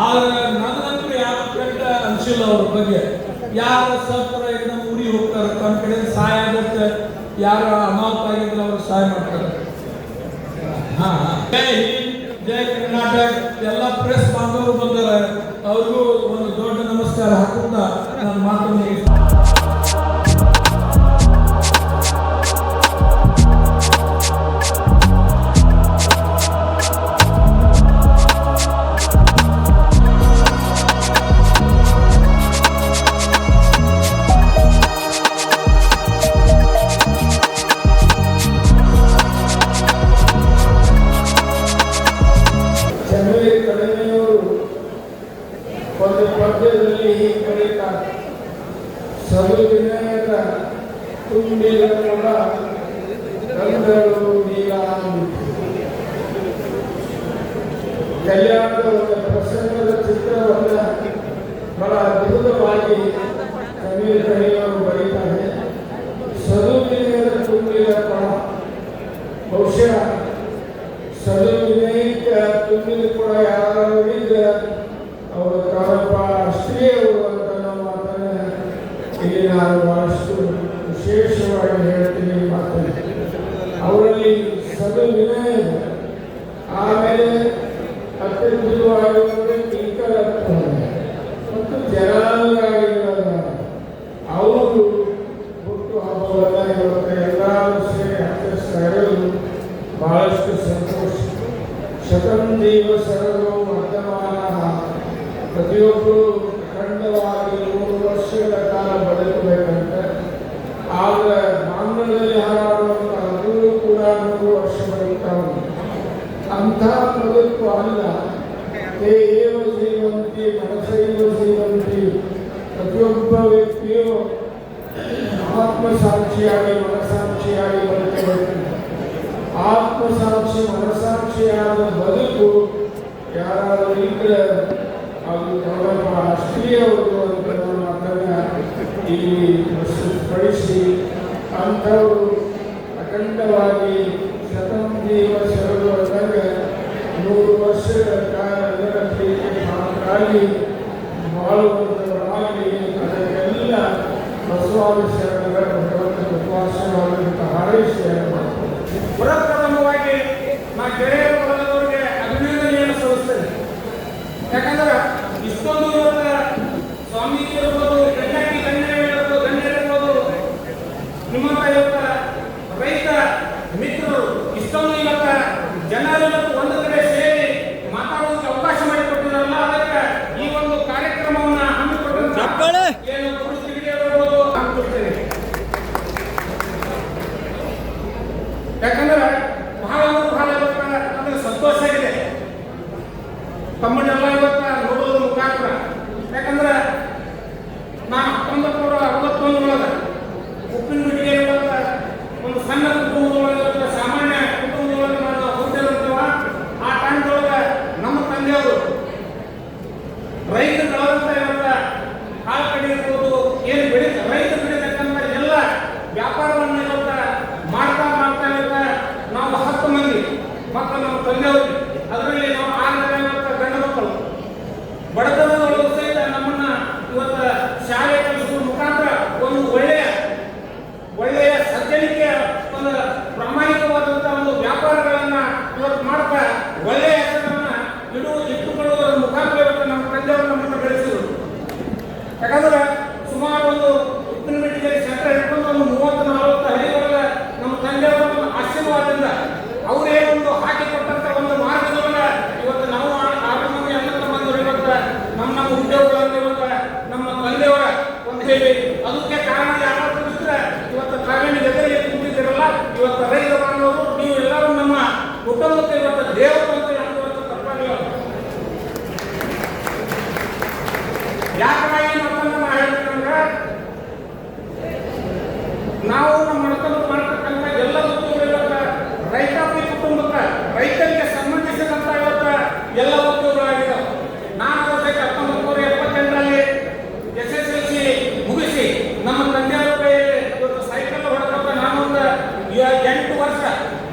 ಆದ್ರೆ ನನ್ನಂತೂ ಯಾರು ಕೆಟ್ಟ ಅನಿಸಿಲ್ಲ ಅವ್ರ ಬಗ್ಗೆ. ಯಾರು ಸತ್ರ ನಮ್ಮ ಊರಿಗೆ ಹೋಗ್ತಾರೆ, ತಮ್ಮ ಕಡೆ ಸಹಾಯ ಆಗುತ್ತೆ. ಯಾರು ಅನಾಹುತ ಆಗಿದ್ರೆ ಅವರು ಸಹಾಯ ಮಾಡ್ತಾರೆ. ಜೈ ಹಿಂದ್, ಜೈ ಕರ್ನಾಟಕ. ಎಲ್ಲ ಪ್ರೆಸ್ ಬಾಂಧವರು ಬಂದಾರೆ, ಅವ್ರಿಗೂ ಒಂದು ದೊಡ್ಡ ನಮಸ್ಕಾರ ಹಾಕುತ್ತಾ ನನ್ನ ಮಾತನ್ನು ಒಂದು ಪದ್ಯದಲ್ಲಿ ಹೀಗೆ ಬರೀತಾರೆ, ಸವಿನಯದ ತುಂಬಿದ ಕೂಡ ಗಂಧರು ನೀಲ. ಕಲ್ಯಾಣದ ಒಂದು ಪ್ರಸಂಗದ ಚಿತ್ರವನ್ನು ಬಹಳ ಅದ್ಭುತವಾಗಿ ಕವಿ ಕಣಿಯವರು ಬರೀತಾರೆ. ಸದುವಿನಯದ ತುಂಬಿದ ಕೊಡ ಬಹುಶಃ ಸದವಿನಯಕ್ಕೆ ತುಂಬಿದ ಕೂಡ ಯಾರಾದರೂ ಇದ್ದರೆ ಅವರು ಕಾರಪ್ಪ ಅಷ್ಟೇ ಅವರು ಅಂತ ನಮ್ಮ ಮಾತನ್ನು ಇಲ್ಲಿ ನಾನು ಬಹಳಷ್ಟು ವಿಶೇಷವಾಗಿ ಹೇಳ್ತೀನಿ ಮಾತನ್ನು. ಅವರಲ್ಲಿ ಸದವಿನಯ ಇದೆ. ಆಮೇಲೆ ಅತ್ಯದ್ಭುತವಾಗಿರುವುದು ಕಿಂಕರತ್ವ ಮತ್ತು ಜನಾಂಗಗಳಿರೋದು. ಅವರು ಹುಟ್ಟು ಹಬ್ಬವನ್ನು ಇವತ್ತು ಎಲ್ಲರೂ ಸೇರಿ ಆಚರಿಸ್ತಾ ಇರೋದು ಬಹಳಷ್ಟು ಸಂತೋಷ. ಶತಂ ಜೀವ ಸರ್ವೋ ವರ್ಧಮಾನ. ಪ್ರತಿಯೊಬ್ಬರು ಅಖಂಡವಾಗಿ 3 ವರ್ಷಗಳ ಕಾಲ ಬದುಕಬೇಕಂತ. ಆದರೆ ಮಾಂಗಲ್ಯದಲ್ಲಿ ಹಾರಾಡುವಂಥ ಅದು ಕೂಡ 100 ವರ್ಷ ಬದುಕ್ತಾ ಉಂಟು. ಅಂಥ ಬದುಕು ಅಲ್ಲ. ತೇ ಏವ ಜೀವಂತಿ ಮನಸೈವ ಜೀವಂತಿ. ಪ್ರತಿಯೊಬ್ಬ ವ್ಯಕ್ತಿಯು ಆತ್ಮಸಾಕ್ಷಿಯಾಗಿ ಮನಸಾಕ್ಷಿಯಾಗಿ ಬದುಕಬೇಕು. ಆತ್ಮಸಾಕ್ಷಿ ಮನಸಾಕ್ಷಿಯಾದ ಬದುಕು ಯಾರಾದರೂ ಇದ್ದರೆ ಅದು ಗೌರವ ರಾಷ್ಟ್ರೀಯವರು ಅಂತ ಮಾತನ್ನು ಇಲ್ಲಿ ಪ್ರಸ್ತುತಪಡಿಸಿ ಅಂಥವರು ಅಖಂಡವಾಗಿ ಶತಂ ಜೀವ ಸರ್ವದಾಗ 100 ವರ್ಷಗಳ ಕಾಲ ನಿರಂತರವಾಗಿ ಬಾಳುವಂಥವರಾಗಿ ಅದಕ್ಕೆಲ್ಲ ಬಸವಾದಿ ಶರಣರ ಭಗವಂತನ ಉಪವಾಸವಾದಂಥ ಹಾರೈಸಿ ಪ್ರಪ್ರಥಮವಾಗಿ ನಾ ಗೆಳೆಯ ವರ್ಗದವರಿಗೆ ಅಭಿನಂದನೆಯನ್ನು ಸಲ್ಲಿಸ್ತೇನೆ. ಯಾಕಂದ್ರೆ ಇಷ್ಟೊಂದು ಇವತ್ತು ಸ್ವಾಮೀಜಿ ಇರ್ಬೋದು, ಗಣ್ಯರಿರ್ಬೋದು, ನಿಮ್ಮಂತ ಇವತ್ತ ರೈತ ಮಿತ್ರರು ಇಷ್ಟೊಂದು ಇವತ್ತ ಜನರು ಒಂದು ಕಡೆ ಸೇರಿ ಮಾತಾಡೋದಕ್ಕೆ ಅವಕಾಶ ಮಾಡಿಕೊಟ್ಟಿರಲ್ಲ. ಅದಕ್ಕೆ ಈ ಒಂದು ಕಾರ್ಯಕ್ರಮವನ್ನು ಹಮ್ಮಿಕೊಂಡಂತ ಏನು ಇರ್ಬೋದು ಹಮ್ಮಿಕೊಡ್ತೇನೆ. ಯಾಕಂದ್ರೆ ಬಹಳ ನಮಗೆ ಸಂತೋಷ ಆಗಿದೆ ತಮ್ಮನ್ನೆಲ್ಲ ಇವತ್ತ ನೋಡೋದ್ರ ಮುಖಾಂತರ. ಯಾಕಂದ್ರೆ ನಾನು 1961 ಉಪ್ಪಿನ ಬಿಟ್ಟಿಗೆ ಒಂದು ಸಣ್ಣ ಕುಟುಂಬದೊಳಗೆ ಸಾಮಾನ್ಯ ಕುಟುಂಬದೊಳಗೆ ನಾನು ಹೊಂದಿರುತ್ತವ. ಆ ಟೈಮ್ದೊಳಗೆ ನಮ್ಮ ತಂದೆಯವರು ರೈತರುಗಳಂತ ಇವತ್ತ ಕಾಳು ಕಡೆ ಇರ್ಬೋದು, ಏನು ರೈತರು ಬೆಳೀತಕ್ಕಂಥ ಎಲ್ಲ ವ್ಯಾಪಾರವನ್ನು ಇವತ್ತ ಮಾಡ್ತಾ ನಾವು 10 ಮಂದಿ ಮಕ್ಕಳು ನಮ್ಮ ತಂದೆಯವರು. ಅದರಲ್ಲಿ ನಾವು 6 ಗಂಡು ಮಕ್ಕಳು. ಬಡತನದೊಳಗೂ ಸಹಿತ ನಮ್ಮನ್ನ ಇವತ್ತು ಶಾಲೆ ಕಲಿಸುವ ಮುಖಾಂತರ ಒಂದು ಒಳ್ಳೆಯ ಸಜ್ಜನಿಕೆಯ ಒಂದು ಪ್ರಾಮಾಣಿಕವಾದಂಥ ಒಂದು ವ್ಯಾಪಾರಗಳನ್ನ ಇವತ್ತು ಮಾಡ್ತಾ ಒಳ್ಳೆಯ ಹೆಸರನ್ನ ಇಟ್ಟುಕೊಳ್ಳುವುದರ ಮುಖಾಂತರ ಇವತ್ತು ನಮ್ಮ ತಂದೆಯವರು ನಮ್ಮನ್ನು ಬೆಳೆಸಿದರು. ಯಾಕಂದ್ರೆ ಸುಮಾರು ಒಂದು ಉಪ್ಪಿನ ಮೆಟ್ಟಿಗೆಯಲ್ಲಿ ಸೆಂಟರ್ ಹಿಡ್ಕೊಂಡು ಒಂದು 30-40 ಹಳ್ಳಿಯೊಳಗೆ ನಮ್ಮ ತಂದೆಯವರ ಒಂದು ಆಶೀರ್ವಾದದಿಂದ ಅವರೇ ಒಂದು ಹಾಕಿಕೊಟ್ಟಂತ ಒಂದು ಮಾರ್ಗದೊಳಗೆ ಇವತ್ತು ನಾವು 6 ಮಂದಿ ಅಣ್ಣ ತಮ್ಮಂದಿರು ಇವತ್ತು ನಮ್ಮ ಉದ್ಯೋಗಗಳಲ್ಲಿ ಇವತ್ತು ನಮ್ಮ ತಂದೆಯವರ ಒಂದು ಹೇಳಿ. ಅದಕ್ಕೆ ಕಾರಣ ಯಾರು ಇದ್ರೆ ಇವತ್ತು ತಾವೇನು ಎದುರಿಗೆ ಕೂತಿದ್ದೀರಲ್ಲ, ಇವತ್ತು ರೈತ ಬಾಂಧವರು ನೀವು ಎಲ್ಲರೂ ನಮ್ಮ ಕುಟುಂಬಕ್ಕೆ ಇವತ್ತು ದೇವರು ಅಂತ ಇವತ್ತು ತಪ್ಪಾಗಿಲ್ಲ. ಯಾಕಾಗಿ ಮತ್ತೊಂದು ನಾ ಹೇಳ್ಬೇಕಂದ್ರೆ ನಾವು ನಮ್ಮ ಮನಸ್ಸನ್ನು ಮಾಡ್ತಕ್ಕಂಥ ಎಲ್ಲ ಉದ್ಯೋಗಗಳ ರೈತಾಪಿ ಕುಟುಂಬಕ್ಕೆ ರೈತರಿಗೆ ಸಂಬಂಧಿಸಿದಂಥ ಇವತ್ತು ಎಲ್ಲ ಉದ್ಯೋಗಗಳಾಗಿದ್ದಾವೆ. ನಾನು 1978ರಲ್ಲಿ SSLC ಮುಗಿಸಿ ನಮ್ಮ ತಂದೆಯವರ ಕೈಯಲ್ಲಿ ಇವತ್ತು ಸೈಕಲ್ ಹೊಡೆದ ನಾನೊಂದು 8 ವರ್ಷ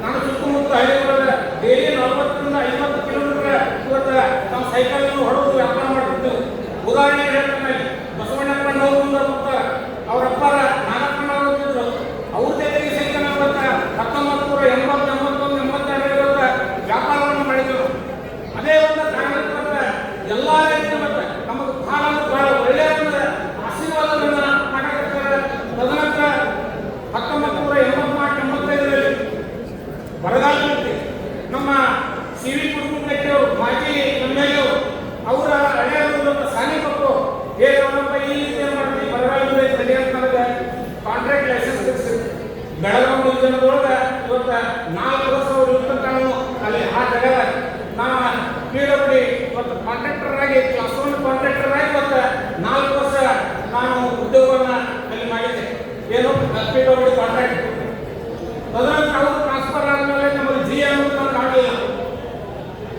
ನಾನು ಸುತ್ತಮುತ್ತ ಹಳ್ಳಿಯೊಳಗೆ ಡೈಲಿ 40-50 ಕಿಲೋಮೀಟರ್ ಇವತ್ತು ನಾವು ಸೈಕಲ್ ಹೊಡೆದು ವ್ಯಾಪಾರ ಮಾಡ್ತಿದ್ದೆವು. ಉದಾಹರಣೆಗೆ ಹೇಳ್ತಾರೆ, ಬಸವಣ್ಣಪ್ಪನವರು ಮತ್ತು ಅವರಪ್ಪರ ನಾಗಪ್ಪನವರು ಇದ್ದರು. ಅವ್ರ ಜೊತೆಗೆ ಸಹಿತ ನಾವು 1980-81-82 ವ್ಯಾಪಾರವನ್ನು ಮಾಡಿದೆವು. ಅದೇ ಒಂದು ಕಾರಣಕ್ಕೆ ಎಲ್ಲ ರೈತರು ನಮಗೆ ಬಹಳ ಒಳ್ಳೆಯ ಒಂದು ಆಶೀರ್ವಾದವನ್ನು ಮಾಡಕತ್ತಾರೆ. ತದನಂತರ 1984-85ರಲ್ಲಿ ಬರಗಾಲದಲ್ಲಿ ನಮ್ಮ CV ಕುಟುಂಬದವರು ಮಾಜಿ MLA ಅವರ ಹಳೆಯವರು ಸಾನಿಪಕ್ಕರು ಹೇಳಪ್ಪ ಈ ರೀತಿ ಮಾಡ್ತೀವಿ ಬರಗಾಲದಲ್ಲಿ ಸರಿಯಾದ ನನಗೆ ಕಾಂಟ್ರಾಕ್ಟ್ ಲೈಸೆನ್ಸ್ ತೆಗೆಸಿ ಬೆಳಗಾವಿ ಯೋಜನೆದೊಳಗೆ ಇವತ್ತು 4 ವರ್ಷ ಅವರು ಇರ್ತಕ್ಕಂಥ ಅಲ್ಲಿ ಆ ಜಾಗ ನಾನು PWD ಇವತ್ತು ಕಾಂಟ್ರಾಕ್ಟರ್ ಆಗಿ ಕ್ಲಾಸ್ 1 ಕಾಂಟ್ರಾಕ್ಟರ್ ಆಗಿ ಇವತ್ತು 4 ವರ್ಷ ನಾನು ಉದ್ಯೋಗವನ್ನು ಅಲ್ಲಿ ಮಾಡಿದ್ದೆ. ಏನು PWD ಕಾಂಟ್ರಾಕ್ಟ್. ತದನಂತರ ಅವರು ಟ್ರಾನ್ಸ್ಫರ್ ಆದಮೇಲೆ ನಮಗೆ GM ಅಂತ ಆಗಲಿಲ್ಲ.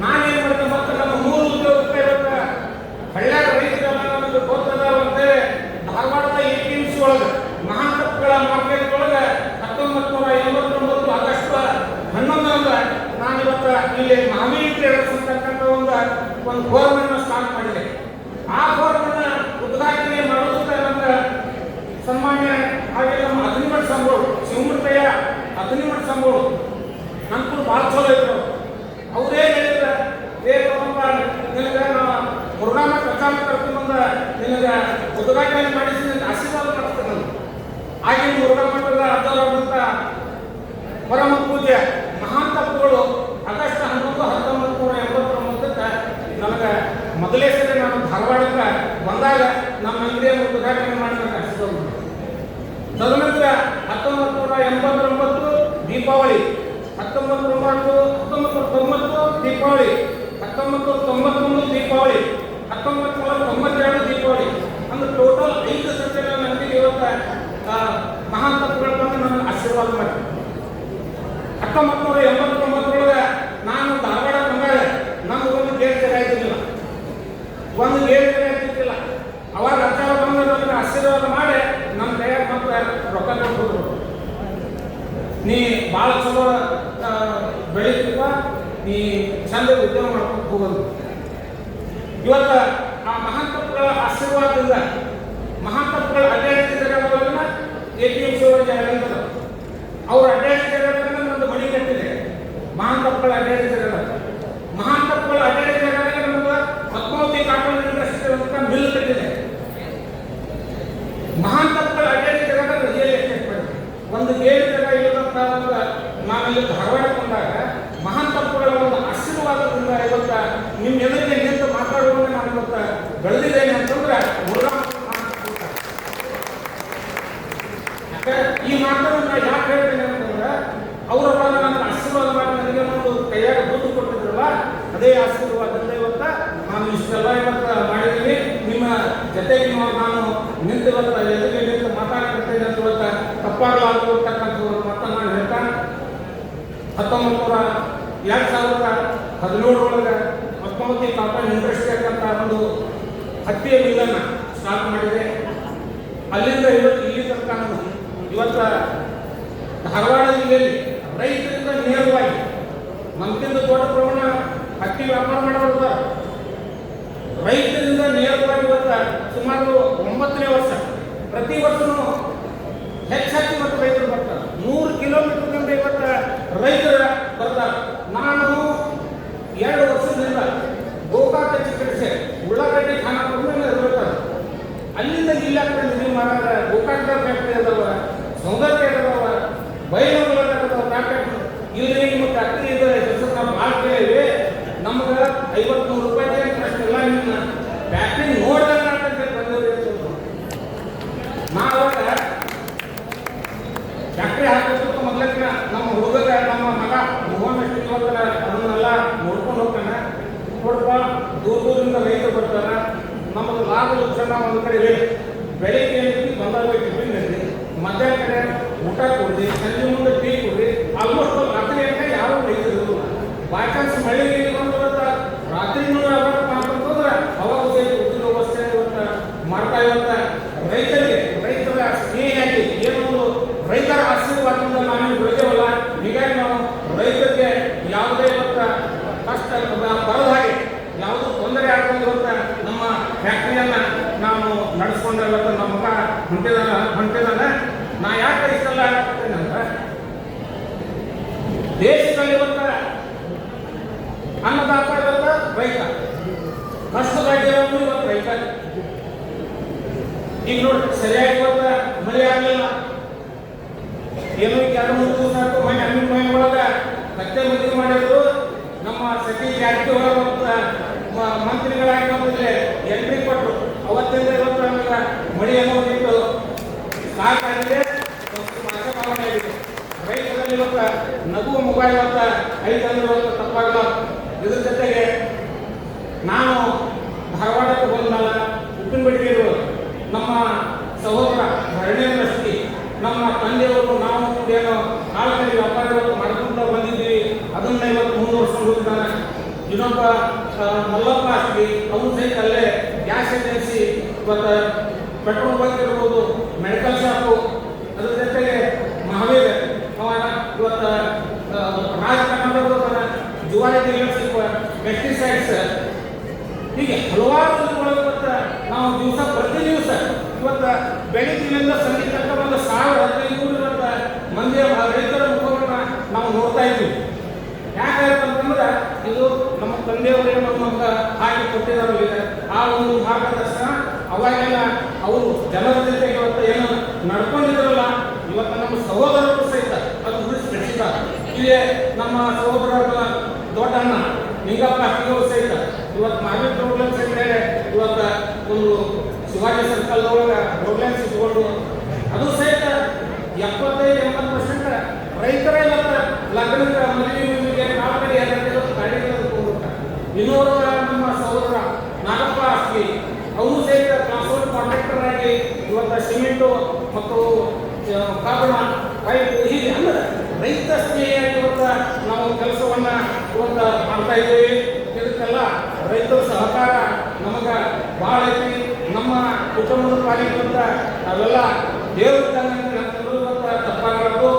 ನಾನೇನು ಮಾಡಿದೆ ಮತ್ತೆ ನಮ್ಮ 3 ಉದ್ಯೋಗಕ್ಕೆ ಇವತ್ತು ಹಳ್ಳ್ಯಾಗ ರೈತರೆಲ್ಲ ನಮಗೆ ಗೊತ್ತದ ಅಂತೇಳಿ ಧಾರವಾಡದ APMC ಒಳಗೆ ಮಹಾಂತಪ್ಪಗಳ ಮಾರ್ಕೆಟ್ ಒಳಗೆ 1989 ಆಗಸ್ಟ್ 11 ಮಹಾವೀರ್ ಟ್ರೇಡರ್ಸ್ ಅಂತಕ್ಕಂಥ ಒಂದು ಫೋರಮನ್ನು ಸ್ಟಾರ್ಟ್ ಮಾಡಿದೆ. ಆ ಫೋರಮನ್ನು ಉದ್ಘಾಟನೆ ಮಾಡೋದಕ್ಕೆ ನಮ್ಗೆ ಸನ್ಮಾನ್ಯ ಹಾಗೆ ನಮ್ಮ ಅಗ್ನಿಮಠ ಸಂಬೋಳು ಶಿವಮೂರ್ತಿಯ ಅಗ್ನಿಮಠ ಸಂಬೋಳು ನಮ್ಗೂ ಭಾಳ ಚಲೋ ಇದ್ರು. ಅವರೇ ಹೇಳಿದ್ರೆ ನಿನಗೆ ಮುರುಘಾಮ ಕಚ್ಚಾಮ ಕರ್ಕೊಂಡ್ಬಂದ ನಿನಗೆ ಉದ್ಘಾಟನೆ ಮಾಡಿಸಿ ನಿನಗೆ ಆಶೀರ್ವಾದ ಮಾಡ್ತೇನೆ ನಾನು. ಆಗಿನ ಮುರುಘಾಮಠದ ಅರ್ಧವಾದಂಥ ಪರಮ ಪೂಜ್ಯ ಮಹಾಂತಪ್ಪಗಳು ಆಗಸ್ಟ್ 11, 1989 ನನಗೆ ಮೊದಲೇ ಸರಿ ನಾನು ಧಾರವಾಡಕ್ಕೆ ಬಂದಾಗ ನಮ್ಮ ಅಂಗಡಿಯನ್ನು ಉದ್ಘಾಟನೆ ಮಾಡಿ ನನಗೆ ಆಶೀರ್ವಾದ. ತದನಂತರ 1989 ದೀಪಾವಳಿ, 1990 ದೀಪಾವಳಿ, 1991 ದೀಪಾವಳಿ, 1992 ದೀಪಾವಳಿ, ಅಂದ್ರೆ ಟೋಟಲ್ 5 ಸಂಖ್ಯೆಗಳ ನನಗೆ ಇವತ್ತು ಮಹಾಂತಪ್ಪಗಳು ಬಂದು ನನಗೆ ಆಶೀರ್ವಾದ ಮಾಡಿ 1989 ನಾನು ಧಾರವಾಡ ಬಂದಾಗ ನಮ್ಗೆ ಒಂದು ಗೇಟ್ ಜಾಗ ಇದ್ದಿಲ್ಲ, ಒಂದು ಗೇಟ್ ಜಾಗ ಇದ್ದಿಲ್ಲ. ಅವಾಗ ಅಚ್ಚಾರ ಬಂದ ಆಶೀರ್ವಾದ ಮಾಡಿ ನಮ್ಮ ಕೈಯಾಗ ಮತ್ತೆ ರೊಕ್ಕ ಕೊಟ್ಟು ನೀ ಭಾಳ ಚಲೋ ಬೆಳೀತಿಪ್ಪ, ನೀ ಚಂದ ಉದ್ಯೋಗ ಮಾಡ್ಕೊಂಡು ಹೋಗೋದು. ಇವತ್ತು ಆ ಮಹಾಂತಪ್ಪಗಳ ಆಶೀರ್ವಾದದಿಂದ ಮಹಾಂತಪ್ಪಗಳ ಅಡ್ಡಾಡಿದ ಜಾಗಗಳನ್ನ APMC ಒಳಗೆ ಹೇಳಿದ್ರು. ಅವ್ರು ಅಡ್ಡಾಡಿದ ಜಾಗಗಳನ್ನ ನಮ್ದು ಮಣಿ ಕಟ್ಟಿದೆ. ಮಹಾಂತಪ್ಪಗಳ ಅಡ್ಡಾಡಿದ ಜಾಗಗಳ ಮಹಾಂತಪ್ಪಗಳ ಅಡ್ಡಾಡಿದ ಜಾಗದಾಗ ನಮ್ಗೆ ಪದ್ಮಾವತಿ ಕಾಟನ್ ಇಂಡಸ್ಟ್ರಿ ಅಂತ ಮಿಲ್ ಕಟ್ಟಿದೆ. ಮಹಾಂತಪ್ಪಗಳ ಅಡ್ಡಾಡಿದ ಜಾಗದಾಗ ರಿಯಲ್ ಎಸ್ಟೇಟ್ ಮಾಡಿದೆ. ಒಂದು ಗೇಟ್ ಜಾಗ ಇಲ್ಲದಂತ ನಾವಿಲ್ಲಿ ಧಾರವಾಡ ಬಂದಾಗ ಮಹಾಂತಪ್ಪಗಳ ಒಂದು ಆಶೀರ್ವಾದದಿಂದ ಇವತ್ತು ನಿಮ್ಮ ಎದುರಿಗೆ ನಿಂತು ಮಾತಾಡುವಾಗ ನಾನು ಇವತ್ತು ಬೆಳೆದಿದ್ದೇನೆ ಅಂತಂದ್ರೆ ಈ ಮಾತನ್ನು ಯಾಕೆ ಹೇಳ್ತೇನೆ ಅಂತಂದ್ರೆ ಅವರ ನನ್ನ ಆಶೀರ್ವಾದ ಮಾಡಿ ನನಗೆ ಒಂದು ಕೈಯಾಗ ದುಡ್ಡು ಕೊಟ್ಟಿದ್ರಲ್ಲ, ಅದೇ ಆಶೀರ್ವಾದದಿಂದ ಇವತ್ತು ನಾನು ಇಷ್ಟೆಲ್ಲ ಇವತ್ತು ಮಾಡಿದ್ದೀನಿ. ನಿಮ್ಮ ಜೊತೆಗೆ ನಾನು ನಿಂತು ಇವತ್ತು ಎದುರಿಗೆ ನಿಂತು ಮಾತಾಡ್ತಿದ್ದೇನೆ ಅಂತ ಇವತ್ತು ತಪ್ಪಾಗಲಾಗಿರ್ತಕ್ಕಂಥ ಒಂದು ಮಾತನ್ನು ನಾನು ಹೇಳ್ತಾನೆ. 2017 ಒಳಗೆ ಪದ್ಮಾವತಿ ಕಾಟನ್ ಇಂಡಸ್ಟ್ರಿ ಅಂತ ಒಂದು ಹತ್ತಿಯ ಮಿಲ್ಲನ್ನು ಸ್ಟಾರ್ಟ್ ಮಾಡಿದೆ. ಅಲ್ಲಿಂದ ಇಲ್ಲಿ ತನಕ ಇವತ್ತು ಧಾರವಾಡ ಜಿಲ್ಲೆಯಲ್ಲಿ ರೈತರಿಂದ ನೇರವಾಗಿ ನಮ್ಗಿಂತ ದೊಡ್ಡ ಪ್ರಮಾಣ ಹತ್ತಿ ವ್ಯಾಪಾರ ಮಾಡೋರು ರೈತರಿಂದ ನೇರವಾಗಿ ಇವತ್ತು ಸುಮಾರು 9ನೇ ವರ್ಷ ಪ್ರತಿ ವರ್ಷನೂ ಹೆಚ್ಚಾಗಿ ಮತ್ತು ರೈತರು ಬರ್ತಾರೆ. 100 ಕಿಲೋಮೀಟರ್ನಿಂದ ಇವತ್ತು ರೈತರು ಬರ್ತಾರೆ. ನಾನು 2 ವರ್ಷದಿಂದ ಗೋಕಾಕ ಚಿಕಿತ್ಸೆ ಉಳ್ಳಾಗಡ್ಡಿ ಖಾನಾಪುರ ಇರ್ಬೇಕಾರೆ ಅಲ್ಲಿಂದ ಇಲ್ಲ ನಿಧಿ ಮಾಡಿದ್ರೆ ಗೋಕಾಕ ಫ್ಯಾಕ್ಟ್ರಿ ಅದಾವ, ಸೌಂದರ್ಯ ಅದಾವ, ಬೈಲೂರು ಫ್ಯಾಕ್ಟ್ರಿ ಇಲ್ಲಿ ನಿಮ್ಮ ಫ್ಯಾಕ್ಟ್ರಿ ಇದೆ ಹೆಸರು ನಾವು ಭಾಳ ಕೇಳಿವಿ. ನಮ್ಗೆ 53 ರೂಪಾಯಿ ಅಷ್ಟೆಲ್ಲ ನಿಮ್ಮ ಫ್ಯಾಕ್ಟ್ರಿ ನೋಡಿದಾಗ ಬಂದಿದೆ. ನಾವು ಫ್ಯಾಕ್ಟ್ರಿ ಹಾಕೋದಕ್ಕೆ ಮೊದಲಕ್ಕೆ ನಮ್ಮ ಹುಡುಗರ ನಮ್ಮ ಮಗ ಮೋಹನ್ ಇವತ್ತು ಅದನ್ನೆಲ್ಲ ನೋಡ್ಕೊಂಡು ಹೋಗ್ತಾನೆ. ನೋಡಪ್ಪ ದೂರದಿಂದ ರೈತರು ಬರ್ತಾರೆ. ನಮ್ಮದು ಲಾಭ ಲಕ್ಷಣ ಒಂದು ಕಡೆ ಬೆಳಿಗ್ಗೆ ಬಂದಾಗ ಟಿಫಿನ್ ನಡೆದಿ, ಮಧ್ಯಾಹ್ನ ಕಡೆ ಊಟ ಕೊಡ್ರಿ, ಸಂಜೆ ಮುಂದೆ ಟೀ ಕೊಡ್ರಿ. ಆಲ್ಮೋಸ್ಟ್ ರಾತ್ರಿ ಯಾವ ರೈತರು ಇರೋಲ್ಲ. ಬೈ ಚಾನ್ಸ್ ಮಳೆ ಬಂದು ರಾತ್ರಿನೂ ವ್ಯಾಪಾರ ಅಂತಂದ್ರೆ ಅವಾಗ ಉದ್ಯೋಗ ವ್ಯವಸ್ಥೆ ಇವತ್ತು ಮಾಡ್ತಾ ಇವತ್ತು ರೈತರಿಗೆ ರೈತರ ಸ್ನೇಹಿಯಾಗಿ ಏನೊಂದು ರೈತರ ಆಶೀರ್ವಾದದಿಂದ ನಾವು ಬೆಳೆದೇವಲ್ಲ. ಹೀಗಾಗಿ ನಾವು ರೈತರಿಗೆ ಯಾವುದೇ ಇವತ್ತು ಕಷ್ಟ ಬರದ ಹಾಗೆ ಯಾವುದೂ ತೊಂದರೆ ಆಗದಂಗೆ ಇವತ್ತು ನಮ್ಮ ಫ್ಯಾಕ್ಟ್ರಿಯನ್ನು ನಾವು ನಡೆಸ್ಕೊಂಡ್ರೆ ಇವತ್ತು ನಮ್ಮ ಮಗ ಹೊಂಟಿದಾನೆ. ನಾ ಯಾಕೆ ಇಷ್ಟೆಲ್ಲ ಆಗ್ತೇನೆ ಅಂದ್ರೆ ದೇಶದಲ್ಲಿ ಇವತ್ತು ಅನ್ನದಾತ ಇವತ್ತು ರೈತ, ಕಷ್ಟದಾಗಿರೋದು ಇವತ್ತು ರೈತ. ಈಗ ನೋಡಿ ಸರಿಯಾಗಿ ಇವತ್ತು ಮಳೆ ಆಗಲಿಲ್ಲ, ಏನೋ 2-3 ದಿವಸ ಆಯ್ತು. ಮನೆ ಒಳಗೆ ಮತ್ತೆ ಮದುವೆ ಮಾಡಿದ್ರು. ನಮ್ಮ ಸತೀಶ್ ಜಾರಕಿಹೊಳಿ ಮಂತ್ರಿಗಳಾಗಿ ಬಂದಿದ್ರೆ ಎಂಟ್ರಿ ಕೊಟ್ಟರು. ಅವತ್ತಿಂದ ಇವತ್ತು ನಮಗೆ ಮಳೆ ಅನ್ನೋದಿಟ್ಟು ಸಾಕಾಗಿದೆ. ರೈತರಲ್ಲಿ ಇವತ್ತು ನಗುವ ಮುಖ ಇವತ್ತು ಐತಂದ್ರೆ ಇವತ್ತು ತಪ್ಪಾಗಲ್ಲ. ಇದ್ರ ಜೊತೆಗೆ ನಾನು ಧಾರವಾಡಕ್ಕೆ ಬಂದಲ್ಲ ಉಪ್ಪಿನಬೆಟ್ಟಿಗೆ ನಮ್ಮ ಸಹೋದರ ಧರಣೇಂದ್ರ ನಮ್ಮ ತಂದೆಯವರು ನಾವು ಏನೋ ಕಾಲದಲ್ಲಿ ವ್ಯಾಪಾರಗಳು ಮಾಡ್ಕೊಂಡು ಬಂದಿದ್ದೀವಿ. ಅದನ್ನ ಇವತ್ತು ಮುಂದುವರ್ಸ್ಕೊಂಡು ಹೋಗಿದ್ದಾನೆ. ಇನ್ನೊಬ್ಬ ಮಲ್ಲಪ್ಪ ಅಷ್ಟೇ ಅವನು ಸಹಿತ ಅಲ್ಲೇ ಗ್ಯಾಸ್ ಏಜೆನ್ಸಿ ಇವತ್ತು ಪೆಟ್ರೋಲ್ ಬಂಕ್ ಇರ್ಬೋದು, ಮೆಡಿಕಲ್ ಶಾಪು, ಅದ್ರ ಜೊತೆಗೆ ಮಹಾವೀರ್ ಅವ ಇವತ್ತು ರಾಜಕಾರಣದ ಜುವಾರಿ ಡೀಲರ್ಶಿಪ್, ಪೆಸ್ಟಿಸೈಡ್ಸ್, ಹೀಗೆ ಹಲವಾರು ಇವತ್ತು ನಾವು ಪ್ರತಿ ದಿವಸ ಇವತ್ತು ಬೆಳಗ್ಗಿನಿಂದ ಸಂಜೆ ತನಕ ಒಂದು 1000-1500 ಇವತ್ತು ಮಂದಿಯ ರೈತರ ಮುಖವನ್ನು ನಾವು ನೋಡ್ತಾ ಇದ್ದೀವಿ. ಯಾಕಂತಂದ್ರೆ ಇದು ನಮ್ಮ ತಂದೆಯವರಿಗೆ ನಮಗೆ ಹಾಕಿ ಕೊಟ್ಟಿದ್ದಾರೆ. ಆ ಒಂದು ಮಾರ್ಗದರ್ಶನ ಅವಾಗೆಲ್ಲ ಅವರು ಜನರ ಜೊತೆ ಇವತ್ತು ಏನು ನಡ್ಕೊಂಡಿದ್ರಲ್ಲ, ಇವತ್ತು ನಮ್ಮ ಸಹೋದರರು ಸಹಿತ ಅದು ಉಳಿಸ್ಬಿಟ್ಟಿದ್ದಾರೆ. ಇಲ್ಲೇ ನಮ್ಮ ಸಹೋದರರ ದೊಡ್ಡ ಅಣ್ಣ ನಿಂಗಪ್ಪ ಅಕ್ಕಿಯವರು ಸಹಿತ ಇವತ್ತು ಮಾರ್ಕೆಟ್ ರೋಡ್ಲೆನ್ಸ್ ಅಂತೇಳಿ ಇವತ್ತು ಒಂದು ಶಿವಾಜಿ ಸರ್ಕಲ್ ಒಳಗೆ ರೋಡ್ಲೆನ್ಸ್ ಇಟ್ಕೊಂಡು ಅದು ಸಹಿತ 75-80% ರೈತರ ಇವತ್ತು ಲಗ್ನಕ್ಕೆ ಮದುವೆಗೆ ನಾಲ್ಕಡಿ ಇವತ್ತು ಗಾಡಿಗಳನ್ನು ತಗೊಂಡ್ಬಿಡ್ತಾರೆ. ಇನ್ನೂರು ನಮ್ಮ ಸಹೋದರ ನಾಗಪ್ಪ ಅಸ್ಕಿ ಅವರು ಸಹಿತ ಟ್ರಾನ್ಸ್ಪೋರ್ಟ್ ಕಾಂಟ್ರಾಕ್ಟರ್ ಆಗಿ ಇವತ್ತು ಸಿಮೆಂಟು ಮತ್ತು ಕಬ್ಬಣ ಪೈಪ್ ಹೀಗೆ ಅಂದ್ರೆ ರೈತ ಸ್ನೇಹಿಯಾಗಿ ಇವತ್ತು ನಾವು ಕೆಲಸವನ್ನ ಇವತ್ತು ಮಾಡ್ತಾ ಇದ್ದೀವಿ. ಇದಕ್ಕೆಲ್ಲ ರೈತರ ಸಹಕಾರ ನಮಗೆ ಭಾಳ ಐತಿ. ನಮ್ಮ ಕುಟುಂಬದ ಪಾಲಿಗೆ ಅಂತ ನಾವೆಲ್ಲ ದೇವ್ರ ತಪ್ಪಾಗಬಾರ್ದು.